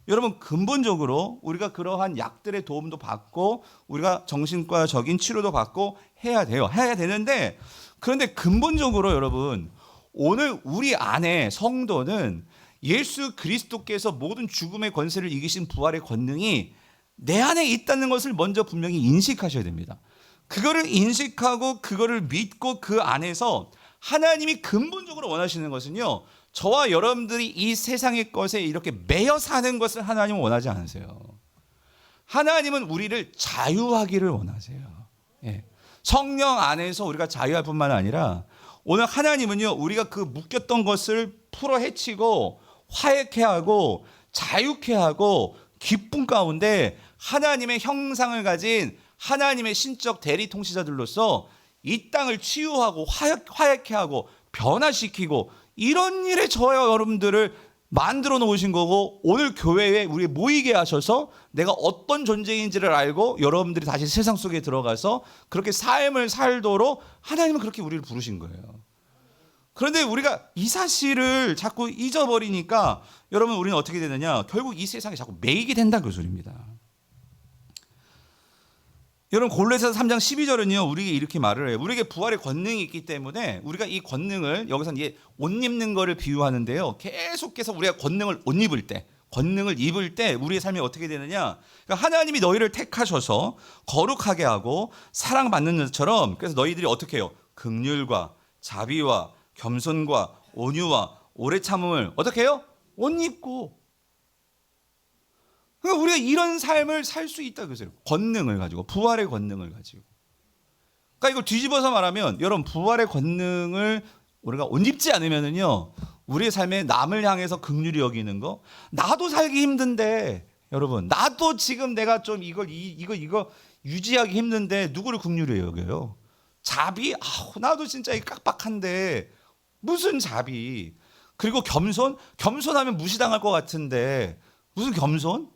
여러분 근본적으로 우리가 그러한 약들의 도움도 받고 우리가 정신과적인 치료도 받고 해야 돼요. 해야 되는데 그런데 근본적으로 여러분 오늘 우리 안에 성도는 예수 그리스도께서 모든 죽음의 권세를 이기신 부활의 권능이 내 안에 있다는 것을 먼저 분명히 인식하셔야 됩니다. 그거를 인식하고 그거를 믿고 그 안에서 하나님이 근본적으로 원하시는 것은요, 저와 여러분들이 이 세상의 것에 이렇게 매여 사는 것을 하나님은 원하지 않으세요. 하나님은 우리를 자유하기를 원하세요. 예. 성령 안에서 우리가 자유할 뿐만 아니라 오늘 하나님은요 우리가 그 묶였던 것을 풀어 헤치고 화해케 하고 자유케 하고 기쁨 가운데 하나님의 형상을 가진 하나님의 신적 대리 통치자들로서 이 땅을 치유하고 화해케 하고 변화시키고 이런 일에 저와 여러분들을 만들어 놓으신 거고, 오늘 교회에 우리 모이게 하셔서 내가 어떤 존재인지를 알고 여러분들이 다시 세상 속에 들어가서 그렇게 삶을 살도록 하나님은 그렇게 우리를 부르신 거예요. 그런데 우리가 이 사실을 자꾸 잊어버리니까 여러분, 우리는 어떻게 되느냐, 결국 이 세상에 자꾸 매이게 된다, 그 소리입니다. 여러분, 골로새서 3장 12절은요 우리에게 이렇게 말을 해요. 우리에게 부활의 권능이 있기 때문에 우리가 이 권능을, 여기서 이제 옷 입는 거를 비유하는데요, 계속해서 우리가 권능을 옷 입을 때, 권능을 입을 때 우리의 삶이 어떻게 되느냐, 그러니까 하나님이 너희를 택하셔서 거룩하게 하고 사랑받는 것처럼, 그래서 너희들이 어떻게 해요? 긍휼과 자비와 겸손과 온유와 오래 참음을 어떻게 해요? 옷 입고. 그러니까 우리가 이런 삶을 살 수 있다, 그래서 권능을 가지고, 부활의 권능을 가지고. 그러니까 이걸 뒤집어서 말하면, 여러분, 부활의 권능을 우리가 옷 입지 않으면은요, 우리의 삶에 남을 향해서 긍휼히 여기는 거, 나도 살기 힘든데, 여러분, 나도 지금 내가 좀 이거 유지하기 힘든데 누구를 긍휼히 여겨요? 자비? 나도 진짜 깍박한데 무슨 자비? 그리고 겸손하면 무시당할 것 같은데 무슨 겸손?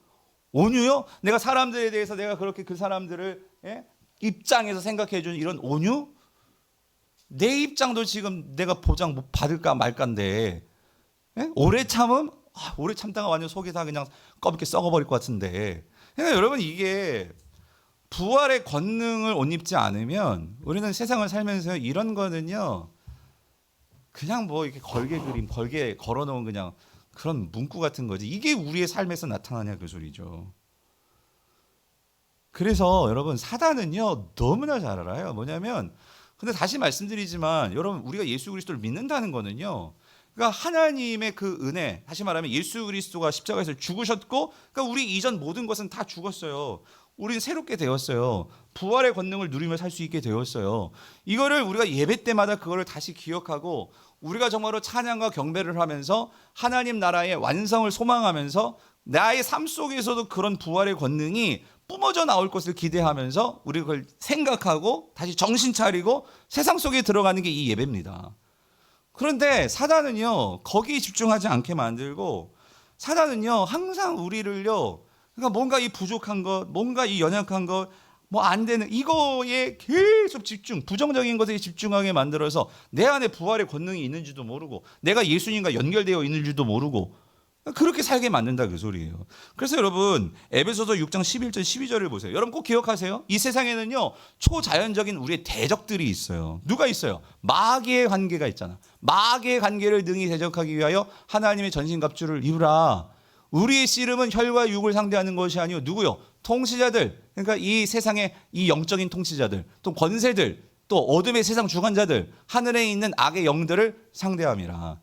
온유요? 내가 사람들에 대해서 내가 그렇게 그 사람들을 입장에서 생각해 주는 이런 온유? 내 입장도 지금 내가 보장 못 받을까 말까인데, 오래 참음? 오래 참다가 완전 속이 다 그냥 꺼볍게 썩어버릴 것 같은데. 그러니까 여러분, 이게 부활의 권능을 옷 입지 않으면 우리는 세상을 살면서 이런 거는요, 그냥 뭐 이렇게 걸게 걸어놓은 그냥 그런 문구 같은 거지. 이게 우리의 삶에서 나타나냐, 그 소리죠. 그래서 여러분, 사단은요 너무나 잘 알아요. 뭐냐면, 근데 다시 말씀드리지만, 여러분, 우리가 예수 그리스도를 믿는다는 거는요, 그러니까 하나님의 그 은혜, 다시 말하면 예수 그리스도가 십자가에서 죽으셨고, 그러니까 우리 이전 모든 것은 다 죽었어요. 우리는 새롭게 되었어요. 부활의 권능을 누리며 살 수 있게 되었어요. 이거를 우리가 예배 때마다 그거를 다시 기억하고, 우리가 정말로 찬양과 경배를 하면서 하나님 나라의 완성을 소망하면서 나의 삶 속에서도 그런 부활의 권능이 뿜어져 나올 것을 기대하면서 우리 그걸 생각하고 다시 정신 차리고 세상 속에 들어가는 게 이 예배입니다. 그런데 사단은요 거기에 집중하지 않게 만들고, 사단은요 항상 우리를요, 그러니까 뭔가 이 부족한 것, 뭔가 이 연약한 것, 뭐 안 되는 이거에 계속 부정적인 것에 집중하게 만들어서 내 안에 부활의 권능이 있는지도 모르고 내가 예수님과 연결되어 있는지도 모르고 그렇게 살게 만든다, 그 소리예요. 그래서 여러분, 에베소서 6장 11절 12절을 보세요. 여러분 꼭 기억하세요. 이 세상에는요 초자연적인 우리의 대적들이 있어요. 누가 있어요? 마귀의 관계가 있잖아. 마귀의 관계를 능히 대적하기 위하여 하나님의 전신갑주를 입으라. 우리의 씨름은 혈과 육을 상대하는 것이 아니요, 누구요? 통치자들, 그러니까 이 세상의 이 영적인 통치자들, 또 권세들, 또 어둠의 세상 주관자들, 하늘에 있는 악의 영들을 상대함이라.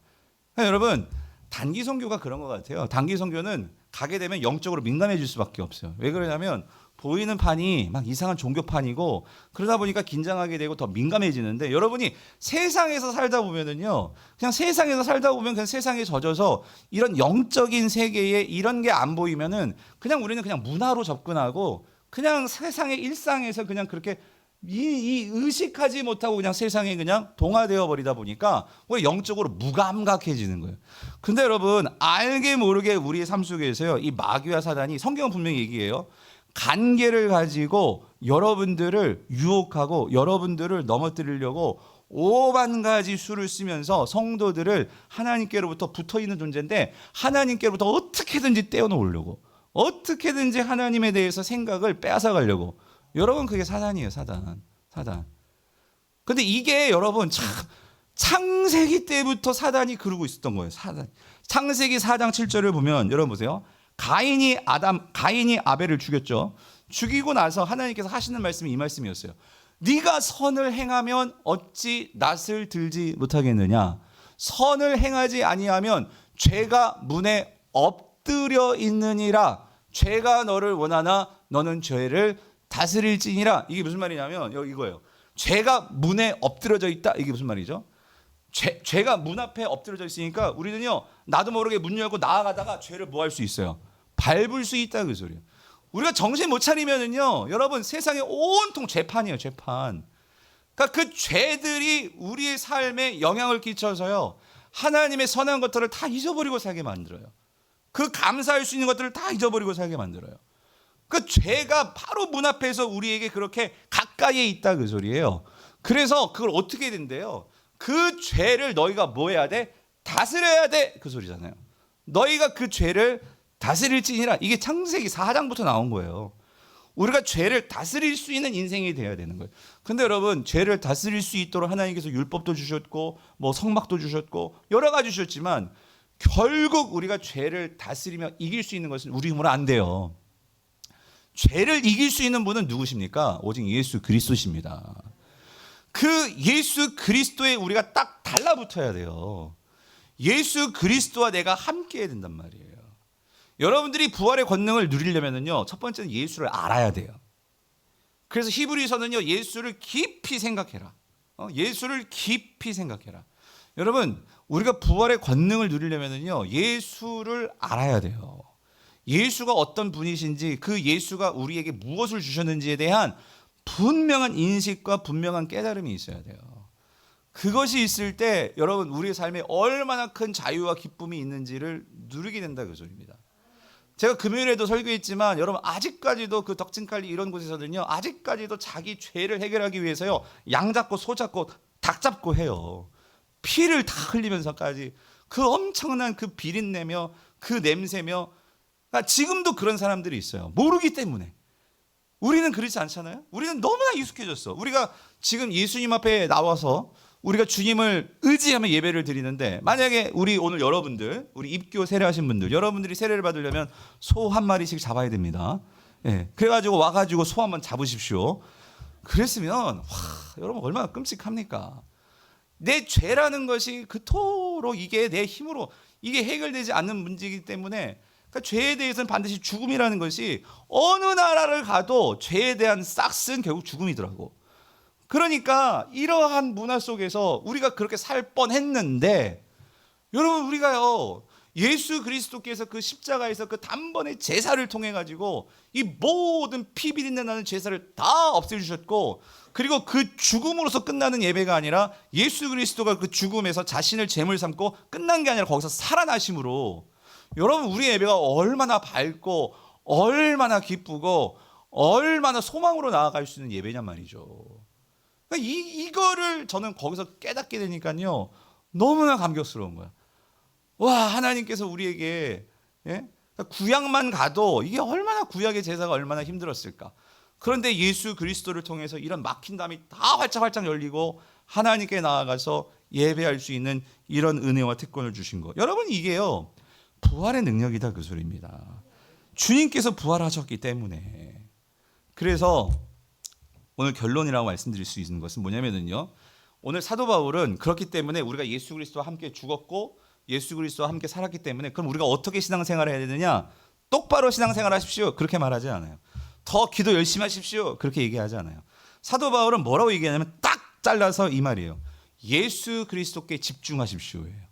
그러니까 여러분, 단기 선교가 그런 것 같아요. 단기 선교는 가게 되면 영적으로 민감해질 수밖에 없어요. 왜 그러냐면 보이는 판이 막 이상한 종교판이고, 그러다 보니까 긴장하게 되고 더 민감해지는데, 여러분이 세상에서 살다 보면은요, 그냥 세상에서 살다 보면 그냥 세상에 젖어서 이런 영적인 세계에 이런 게 안 보이면은 그냥 우리는 그냥 문화로 접근하고 그냥 세상의 일상에서 그냥 그렇게 이 의식하지 못하고 그냥 세상에 그냥 동화되어 버리다 보니까 우리 영적으로 무감각해지는 거예요. 근데 여러분, 알게 모르게 우리의 삶 속에서요, 이 마귀와 사단이, 성경은 분명히 얘기해요, 관계를 가지고 여러분들을 유혹하고 여러분들을 넘어뜨리려고 5만 가지 수를 쓰면서 성도들을 하나님께로부터 붙어있는 존재인데 하나님께로부터 어떻게든지 떼어놓으려고, 어떻게든지 하나님에 대해서 생각을 빼앗아가려고. 여러분, 그게 사단이에요. 사단. 근데 이게 여러분 창세기 때부터 사단이 그러고 있었던 거예요. 사단. 창세기 4장 7절을 보면, 여러분 보세요. 가인이 아벨을 죽였죠. 죽이고 나서 하나님께서 하시는 말씀이 이 말씀이었어요. 네가 선을 행하면 어찌 낯을 들지 못하겠느냐. 선을 행하지 아니하면 죄가 문에 엎드려 있느니라. 죄가 너를 원하나 너는 죄를 다스릴지니라. 이게 무슨 말이냐면 이거예요. 죄가 문에 엎드려져 있다. 이게 무슨 말이죠? 죄가 문 앞에 엎드려져 있으니까 우리는요, 나도 모르게 문 열고 나아가다가 죄를 뭐 할 수 있어요? 밟을 수 있다, 그 소리예요. 우리가 정신 못 차리면은요, 여러분, 세상에 온통 죄판이에요. 죄판. 그러니까 그 죄들이 우리의 삶에 영향을 끼쳐서요, 하나님의 선한 것들을 다 잊어버리고 살게 만들어요. 그 감사할 수 있는 것들을 다 잊어버리고 살게 만들어요. 그 죄가 바로 문 앞에서 우리에게 그렇게 가까이에 있다 그 소리예요. 그래서 그걸 어떻게 된대요? 그 죄를 너희가 뭐 해야 돼? 다스려야 돼 그 소리잖아요. 너희가 그 죄를 다스릴지니라. 이게 창세기 4장부터 나온 거예요. 우리가 죄를 다스릴 수 있는 인생이 돼야 되는 거예요. 근데 여러분, 죄를 다스릴 수 있도록 하나님께서 율법도 주셨고 뭐 성막도 주셨고 여러 가지 주셨지만 결국 우리가 죄를 다스리며 이길 수 있는 것은 우리 힘으로 안 돼요. 죄를 이길 수 있는 분은 누구십니까? 오직 예수 그리스도십니다. 그 예수 그리스도에 우리가 딱 달라붙어야 돼요. 예수 그리스도와 내가 함께 해야 된단 말이에요. 여러분들이 부활의 권능을 누리려면요, 첫 번째는 예수를 알아야 돼요. 그래서 히브리서는요, 예수를 깊이 생각해라. 예수를 깊이 생각해라. 여러분, 우리가 부활의 권능을 누리려면요, 예수를 알아야 돼요. 예수가 어떤 분이신지, 그 예수가 우리에게 무엇을 주셨는지에 대한 분명한 인식과 분명한 깨달음이 있어야 돼요. 그것이 있을 때 여러분, 우리의 삶에 얼마나 큰 자유와 기쁨이 있는지를 누리게 된다 그 소리입니다. 제가 금요일에도 설교했지만 여러분, 아직까지도 그 덕진칼리 이런 곳에서는요, 아직까지도 자기 죄를 해결하기 위해서요, 양 잡고 소 잡고 닭 잡고 해요. 피를 다 흘리면서까지 그 엄청난 그 비린내며 그 냄새며, 그러니까 지금도 그런 사람들이 있어요. 모르기 때문에. 우리는 그렇지 않잖아요. 우리는 너무나 익숙해졌어. 우리가 지금 예수님 앞에 나와서 우리가 주님을 의지하며 예배를 드리는데, 만약에 우리 오늘 여러분들, 우리 입교 세례하신 분들, 여러분들이 세례를 받으려면 소 한 마리씩 잡아야 됩니다. 예, 그래가지고 와가지고 소 한번 잡으십시오. 그랬으면 와, 여러분 얼마나 끔찍합니까? 내 죄라는 것이 그토록 이게 내 힘으로 이게 해결되지 않는 문제이기 때문에, 그러니까 죄에 대해서는 반드시 죽음이라는 것이, 어느 나라를 가도 죄에 대한 싹스는 결국 죽음이더라고. 그러니까 이러한 문화 속에서 우리가 그렇게 살 뻔했는데, 여러분, 우리가요, 예수 그리스도께서 그 십자가에서 그 단번에 제사를 통해 가지고 이 모든 피 비린내 나는 제사를 다 없애주셨고, 그리고 그 죽음으로서 끝나는 예배가 아니라 예수 그리스도가 그 죽음에서 자신을 제물 삼고 끝난 게 아니라 거기서 살아나심으로, 여러분, 우리 예배가 얼마나 밝고 얼마나 기쁘고 얼마나 소망으로 나아갈 수 있는 예배냔 말이죠. 그러니까 이거를 저는 거기서 깨닫게 되니까요, 너무나 감격스러운 거야. 와, 하나님께서 우리에게, 예? 구약만 가도 이게 얼마나, 구약의 제사가 얼마나 힘들었을까. 그런데 예수 그리스도를 통해서 이런 막힌 담이 다 활짝활짝 열리고 하나님께 나아가서 예배할 수 있는 이런 은혜와 특권을 주신 거. 여러분, 이게요, 부활의 능력이다 그 소리입니다. 주님께서 부활하셨기 때문에. 그래서 오늘 결론이라고 말씀드릴 수 있는 것은 뭐냐면요, 오늘 사도 바울은 그렇기 때문에 우리가 예수 그리스도와 함께 죽었고 예수 그리스도와 함께 살았기 때문에, 그럼 우리가 어떻게 신앙생활을 해야 되느냐? 똑바로 신앙생활 하십시오, 그렇게 말하지 않아요. 더 기도 열심히 하십시오, 그렇게 얘기하지 않아요. 사도 바울은 뭐라고 얘기하냐면 딱 잘라서 이 말이에요. 예수 그리스도께 집중하십시오예요.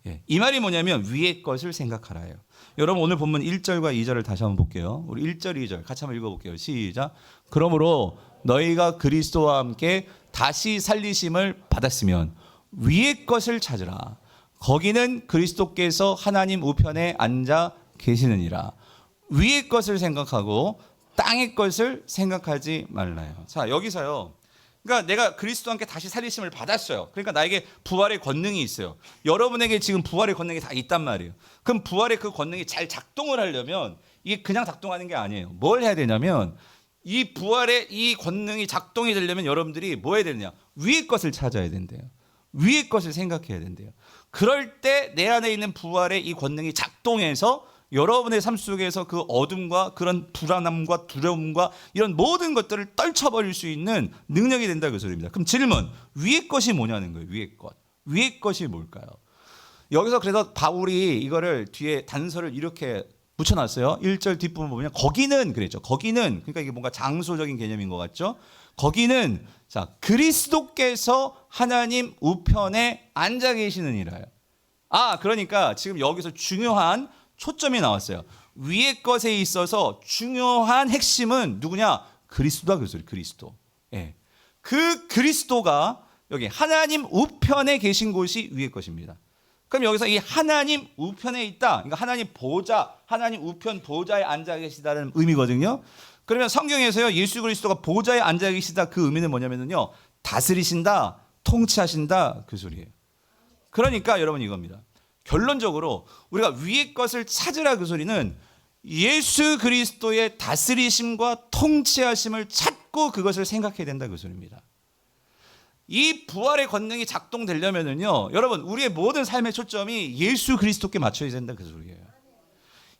예, 이 말이 뭐냐면 위의 것을 생각하라예요. 여러분, 오늘 본문 1절과 2절을 다시 한번 볼게요. 우리 1절 2절 같이 한번 읽어볼게요. 시작. 그러므로 너희가 그리스도와 함께 다시 살리심을 받았으면 위의 것을 찾으라. 거기는 그리스도께서 하나님 우편에 앉아 계시느니라. 위의 것을 생각하고 땅의 것을 생각하지 말라요. 자, 여기서요, 그러니까 내가 그리스도와 함께 다시 살리심을 받았어요. 그러니까 나에게 부활의 권능이 있어요. 여러분에게 지금 부활의 권능이 다 있단 말이에요. 그럼 부활의 그 권능이 잘 작동을 하려면 이게 그냥 작동하는 게 아니에요. 뭘 해야 되냐면, 이 부활의 이 권능이 작동이 되려면 여러분들이 뭐 해야 되느냐? 위의 것을 찾아야 된대요. 위의 것을 생각해야 된대요. 그럴 때 내 안에 있는 부활의 이 권능이 작동해서 여러분의 삶 속에서 그 어둠과 그런 불안함과 두려움과 이런 모든 것들을 떨쳐버릴 수 있는 능력이 된다 그 소리입니다. 그럼 질문, 위의 것이 뭐냐는 거예요. 위의 것. 위의 것이 뭘까요? 여기서 그래서 바울이 이거를 뒤에 단서를 이렇게 붙여놨어요. 1절 뒷부분 보면 거기는 그랬죠. 거기는, 그러니까 이게 뭔가 장소적인 개념인 것 같죠. 거기는, 자, 그리스도께서 하나님 우편에 앉아 계시느니라요. 아, 그러니까 지금 여기서 중요한 초점이 나왔어요. 위의 것에 있어서 중요한 핵심은 누구냐? 그리스도다 그 소리. 그리스도. 예. 그 그리스도가 여기 하나님 우편에 계신 곳이 위의 것입니다. 그럼 여기서 이 하나님 우편에 있다, 그러니까 하나님 보좌, 하나님 우편 보좌에 앉아 계시다는 의미거든요. 그러면 성경에서요, 예수 그리스도가 보좌에 앉아 계시다, 그 의미는 뭐냐면요, 다스리신다, 통치하신다, 그 소리예요. 그러니까 여러분 이겁니다. 결론적으로 우리가 위의 것을 찾으라, 그 소리는 예수 그리스도의 다스리심과 통치하심을 찾고 그것을 생각해야 된다, 그 소리입니다. 이 부활의 권능이 작동되려면은요, 여러분 우리의 모든 삶의 초점이 예수 그리스도께 맞춰야 된다, 그 소리예요.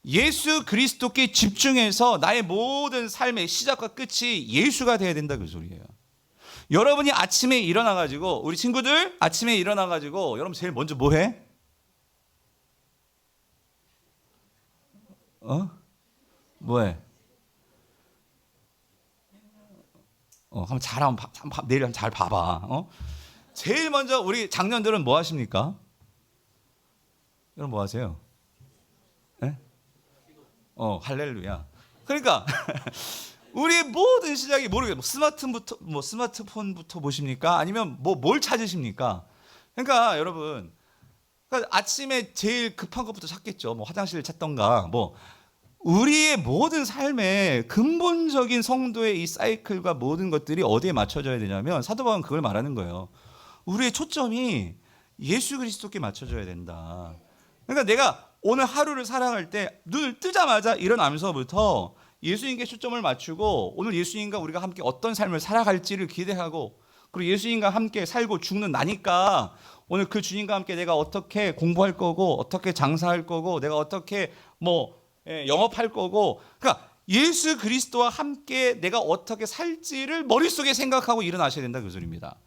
예수 그리스도께 집중해서 나의 모든 삶의 시작과 끝이 예수가 돼야 된다, 그 소리예요. 여러분이 아침에 일어나가지고, 우리 친구들 아침에 일어나가지고 여러분 제일 먼저 뭐 해? 뭐해? 내일 한번 잘 봐봐. 제일 먼저 우리 장년들은 뭐 하십니까? 여러분 뭐 하세요? 네? 할렐루야. 그러니까 우리의 모든 시작이 모르겠어요. 스마트폰부터 보십니까? 아니면 뭘 찾으십니까? 그러니까 여러분, 그러니까 아침에 제일 급한 것부터 찾겠죠. 화장실을 찾던가, 우리의 모든 삶의 근본적인 성도의 이 사이클과 모든 것들이 어디에 맞춰져야 되냐면, 사도 바울은 그걸 말하는 거예요. 우리의 초점이 예수 그리스도께 맞춰져야 된다. 그러니까 내가 오늘 하루를 살아갈 때 눈을 뜨자마자 일어나면서부터 예수님께 초점을 맞추고, 오늘 예수님과 우리가 함께 어떤 삶을 살아갈지를 기대하고, 그리고 예수님과 함께 살고 죽는 나니까 오늘 그 주님과 함께 내가 어떻게 공부할 거고, 어떻게 장사할 거고, 내가 어떻게 영업할 거고, 그러니까 예수 그리스도와 함께 내가 어떻게 살지를 머릿속에 생각하고 일어나셔야 된다, 그 소리입니다.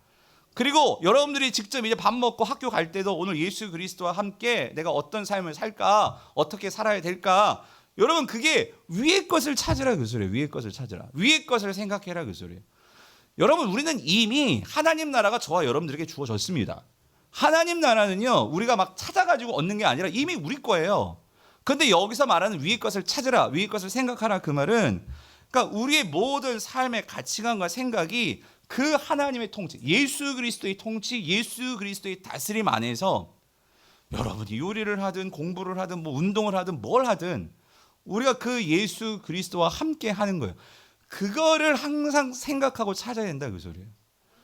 그리고 여러분들이 직접 이제 밥 먹고 학교 갈 때도 오늘 예수 그리스도와 함께 내가 어떤 삶을 살까, 어떻게 살아야 될까, 여러분 그게 위의 것을 찾으라, 그 소리예요. 위의 것을 찾으라, 위의 것을 생각해라, 그 소리예요. 여러분 우리는 이미 하나님 나라가 저와 여러분들에게 주어졌습니다. 하나님 나라는요, 우리가 막 찾아가지고 얻는 게 아니라 이미 우리 거예요. 그런데 여기서 말하는 위의 것을 찾으라, 위의 것을 생각하라, 그 말은, 그러니까 우리의 모든 삶의 가치관과 생각이 그 하나님의 통치, 예수 그리스도의 통치, 예수 그리스도의 다스림 안에서, 여러분이 요리를 하든 공부를 하든 운동을 하든 뭘 하든 우리가 그 예수 그리스도와 함께 하는 거예요. 그거를 항상 생각하고 찾아야 된다, 그 소리예요.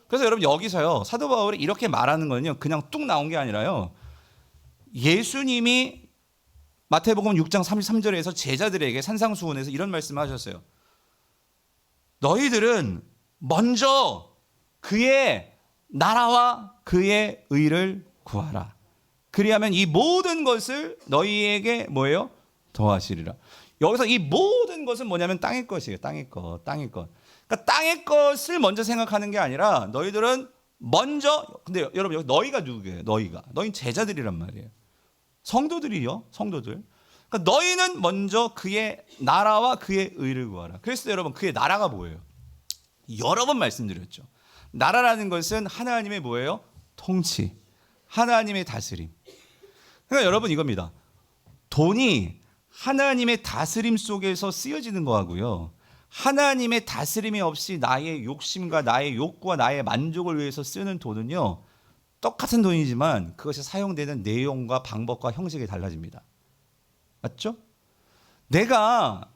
그래서 여러분 여기서요, 사도 바울이 이렇게 말하는 거는요, 그냥 뚝 나온 게 아니라요, 예수님이 마태복음 6장 33절에서 제자들에게 산상수훈에서 이런 말씀을 하셨어요. 너희들은 먼저 그의 나라와 그의 의를 구하라. 그리하면 이 모든 것을 너희에게 뭐예요? 더하시리라. 여기서 이 모든 것은 뭐냐면 땅의 것이에요. 땅의 것. 그러니까 땅의 것을 먼저 생각하는 게 아니라, 너희들은 먼저, 근데 여러분 여기 너희가 누구예요? 너희는 제자들이란 말이에요. 성도들이요, 성도들. 그러니까 너희는 먼저 그의 나라와 그의 의를 구하라. 그래서 여러분 그의 나라가 뭐예요? 여러 번 말씀드렸죠. 나라라는 것은 하나님의 뭐예요? 통치, 하나님의 다스림. 그러니까 여러분 이겁니다. 돈이 하나님의 다스림 속에서 쓰여지는 거하고요, 하나님의 다스림이 없이 나의 욕심과 나의 욕구와 나의 만족을 위해서 쓰는 돈은요, 똑같은 돈이지만 그것이 사용되는 내용과 방법과 형식이 달라집니다. 맞죠? 내가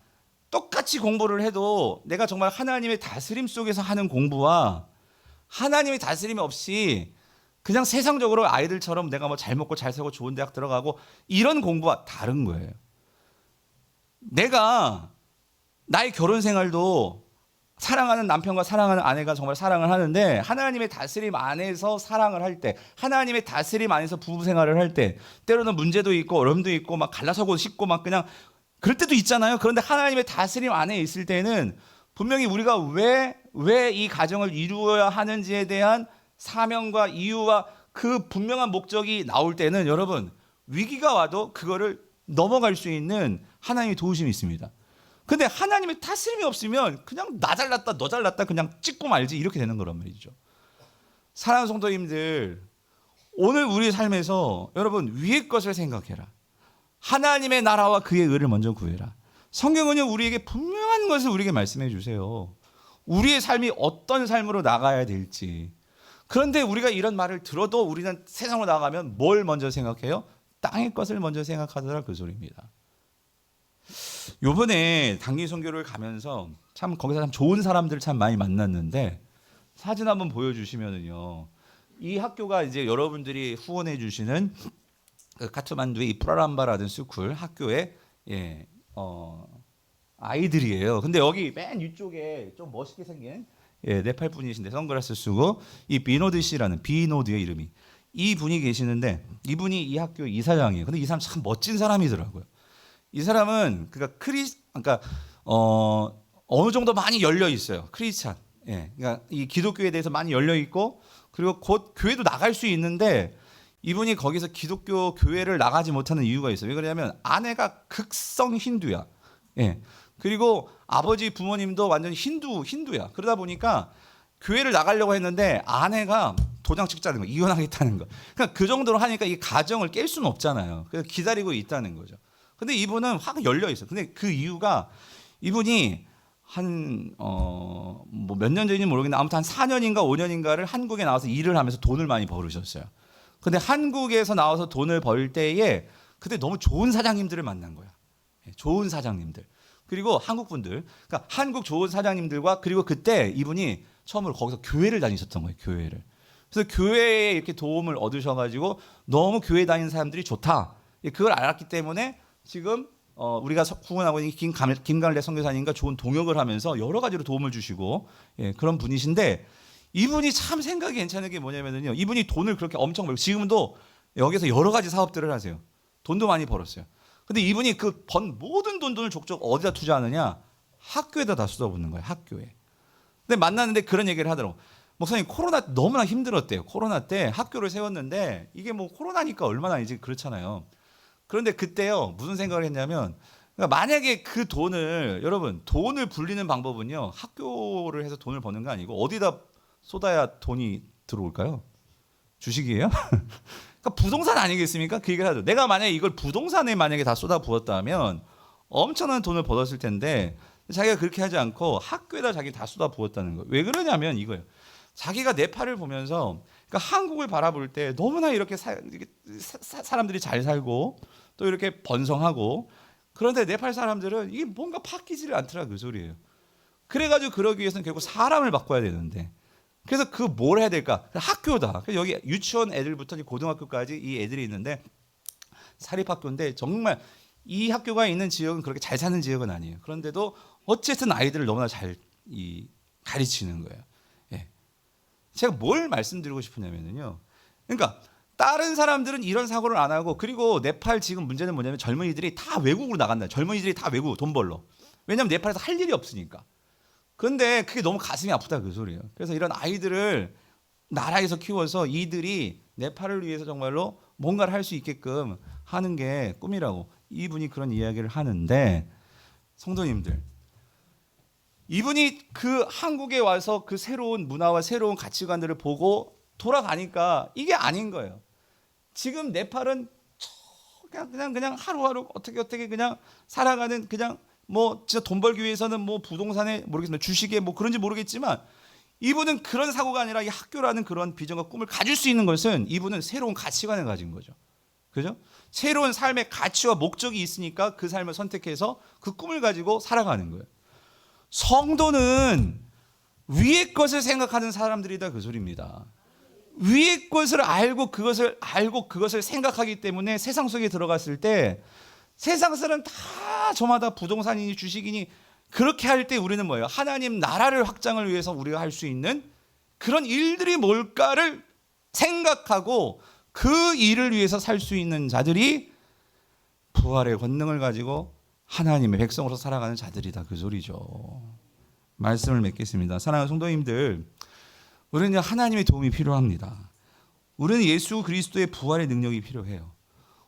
똑같이 공부를 해도 내가 정말 하나님의 다스림 속에서 하는 공부와 하나님의 다스림이 없이 그냥 세상적으로 아이들처럼 내가 잘 먹고 잘 살고 좋은 대학 들어가고 이런 공부와 다른 거예요. 내가 나의 결혼 생활도 사랑하는 남편과 사랑하는 아내가 정말 사랑을 하는데, 하나님의 다스림 안에서 사랑을 할 때, 하나님의 다스림 안에서 부부 생활을 할 때, 때로는 문제도 있고 어려움도 있고 막 갈라서고 싶고 막 그냥 그럴 때도 있잖아요. 그런데 하나님의 다스림 안에 있을 때는 분명히 우리가 왜 이 가정을 이루어야 하는지에 대한 사명과 이유와 그 분명한 목적이 나올 때는, 여러분 위기가 와도 그거를 넘어갈 수 있는 하나님의 도우심이 있습니다. 근데 하나님의 다스림이 없으면 그냥 나 잘났다 너 잘났다 그냥 찍고 말지, 이렇게 되는 거란 말이죠. 사랑하는 성도님들, 오늘 우리 삶에서 여러분 위의 것을 생각해라. 하나님의 나라와 그의 의를 먼저 구해라. 성경은요 우리에게 분명한 것을 우리에게 말씀해 주세요. 우리의 삶이 어떤 삶으로 나가야 될지. 그런데 우리가 이런 말을 들어도 우리는 세상으로 나가면 뭘 먼저 생각해요? 땅의 것을 먼저 생각하더라, 그 소리입니다. 요번에 단기 선교를 가면서 참 거기서 참 좋은 사람들 참 많이 만났는데, 사진 한번 보여주시면은요, 이 학교가 이제 여러분들이 후원해 주시는 그 카트만두의 이 프라람바라는 스쿨 학교의 아이들이에요. 근데 여기 맨 위쪽에 좀 멋있게 생긴 네팔 분이신데 선글라스 쓰고, 이 비노드 씨라는, 비노드의 이름이, 이 분이 계시는데, 이분이 이 학교 이사장이에요. 근데 이 사람 참 멋진 사람이더라고요. 이 사람은 그러니까 어느 정도 많이 열려 있어요. 크리스찬. 그러니까 이 기독교에 대해서 많이 열려 있고, 그리고 곧 교회도 나갈 수 있는데, 이분이 거기서 기독교 교회를 나가지 못하는 이유가 있어요. 왜 그러냐면 아내가 극성 힌두야. 그리고 아버지 부모님도 완전 힌두야. 그러다 보니까 교회를 나가려고 했는데 아내가 도장 찍자는 거, 이혼하겠다는 거. 그러니까 그 정도로 하니까 이 가정을 깰 수는 없잖아요. 그래서 기다리고 있다는 거죠. 근데 이분은 확 열려 있어요. 근데 그 이유가, 이분이 뭐 몇 년 전인지 모르겠는데 아무튼 한 4년인가 5년인가를 한국에 나와서 일을 하면서 돈을 많이 벌으셨어요. 근데 한국에서 나와서 돈을 벌 때에 그때 너무 좋은 사장님들을 만난 거야. 좋은 사장님들. 그리고 한국 분들. 그러니까 한국 좋은 사장님들과, 그리고 그때 이분이 처음으로 거기서 교회를 다니셨던 거예요. 교회를. 그래서 교회에 이렇게 도움을 얻으셔가지고 너무 교회 다니는 사람들이 좋다. 그걸 알았기 때문에 지금 우리가 후원하고 있는 김갈래 선교사님과 좋은 동역을 하면서 여러 가지로 도움을 주시고 그런 분이신데, 이분이 참 생각이 괜찮은 게 뭐냐면요, 이분이 돈을 그렇게 엄청 벌고 지금도 여기서 여러 가지 사업들을 하세요. 돈도 많이 벌었어요. 근데 이분이 그 번 모든 돈을 족족 어디다 투자하느냐? 학교에다 다 쏟아붓는 거예요. 학교에. 근데 만났는데 그런 얘기를 하더라고. 목사님, 코로나 너무나 힘들었대요. 코로나 때 학교를 세웠는데, 이게 뭐 코로나니까 얼마나 이제 그렇잖아요. 그런데 그때요, 무슨 생각을 했냐면, 그러니까 만약에 그 돈을, 여러분, 돈을 불리는 방법은요, 학교를 해서 돈을 버는 거 아니고 어디다 쏟아야 돈이 들어올까요? 주식이에요? 그러니까 부동산 아니겠습니까? 그 얘기를 하죠. 내가 만약에 이걸 부동산에 만약에 다 쏟아 부었다면 엄청난 돈을 벌었을 텐데, 자기가 그렇게 하지 않고 학교에다 자기 다 쏟아 부었다는 거예요. 왜 그러냐면 이거예요. 자기가 네팔을 보면서, 그러니까 한국을 바라볼 때 너무나 이렇게 사람들이 잘 살고 또 이렇게 번성하고, 그런데 네팔 사람들은 이게 뭔가 바뀌지를 않더라, 그 소리예요. 그래가지고 그러기 위해서는 결국 사람을 바꿔야 되는데, 그래서 그 뭘 해야 될까? 학교다. 그래서 여기 유치원 애들부터 고등학교까지 이 애들이 있는데, 사립학교인데 정말 이 학교가 있는 지역은 그렇게 잘 사는 지역은 아니에요. 그런데도 어쨌든 아이들을 너무나 잘 가르치는 거예요. 제가 뭘 말씀드리고 싶으냐면요, 그러니까 다른 사람들은 이런 사고를 안 하고, 그리고 네팔 지금 문제는 뭐냐면 젊은이들이 다 외국으로 나간다. 젊은이들이 다 외국 돈 벌러. 왜냐하면 네팔에서 할 일이 없으니까. 그런데 그게 너무 가슴이 아프다, 그 소리예요. 그래서 이런 아이들을 나라에서 키워서 이들이 네팔을 위해서 정말로 뭔가를 할 수 있게끔 하는 게 꿈이라고 이분이 그런 이야기를 하는데, 성도님들, 이분이 그 한국에 와서 그 새로운 문화와 새로운 가치관들을 보고 돌아가니까 이게 아닌 거예요. 지금 네팔은 그냥 하루하루 어떻게 그냥 살아가는, 그냥 뭐 진짜 돈 벌기 위해서는 뭐 부동산에 모르겠습니다, 주식에 뭐 그런지 모르겠지만, 이분은 그런 사고가 아니라 이 학교라는 그런 비전과 꿈을 가질 수 있는 것은 이분은 새로운 가치관을 가진 거죠. 그죠? 새로운 삶의 가치와 목적이 있으니까 그 삶을 선택해서 그 꿈을 가지고 살아가는 거예요. 성도는 위의 것을 생각하는 사람들이다, 그 소리입니다. 위의 것을 알고 그것을 생각하기 때문에 세상 속에 들어갔을 때, 세상 사람 다 저마다 부동산이니 주식이니 그렇게 할 때 우리는 뭐예요? 하나님 나라를 확장을 위해서 우리가 할 수 있는 그런 일들이 뭘까를 생각하고 그 일을 위해서 살 수 있는 자들이 부활의 권능을 가지고 하나님의 백성으로 살아가는 자들이다, 그 소리죠. 말씀을 맺겠습니다. 사랑하는 성도님들, 우리는 하나님의 도움이 필요합니다. 우리는 예수 그리스도의 부활의 능력이 필요해요.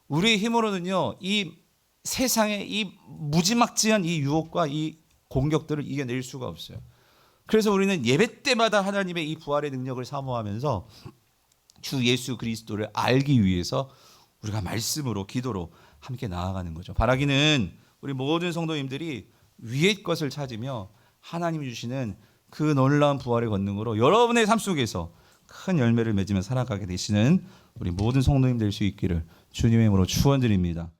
우리의 힘으로는요, 이 세상의 이 무지막지한 이 유혹과 이 공격들을 이겨낼 수가 없어요. 그래서 우리는 예배 때마다 하나님의 이 부활의 능력을 사모하면서 주 예수 그리스도를 알기 위해서 우리가 말씀으로, 기도로 함께 나아가는 거죠. 바라기는 우리 모든 성도님들이 위의 것을 찾으며 하나님이 주시는 그 놀라운 부활의 권능으로 여러분의 삶 속에서 큰 열매를 맺으며 살아가게 되시는 우리 모든 성도님 될 수 있기를 주님의 이름으로 축원드립니다.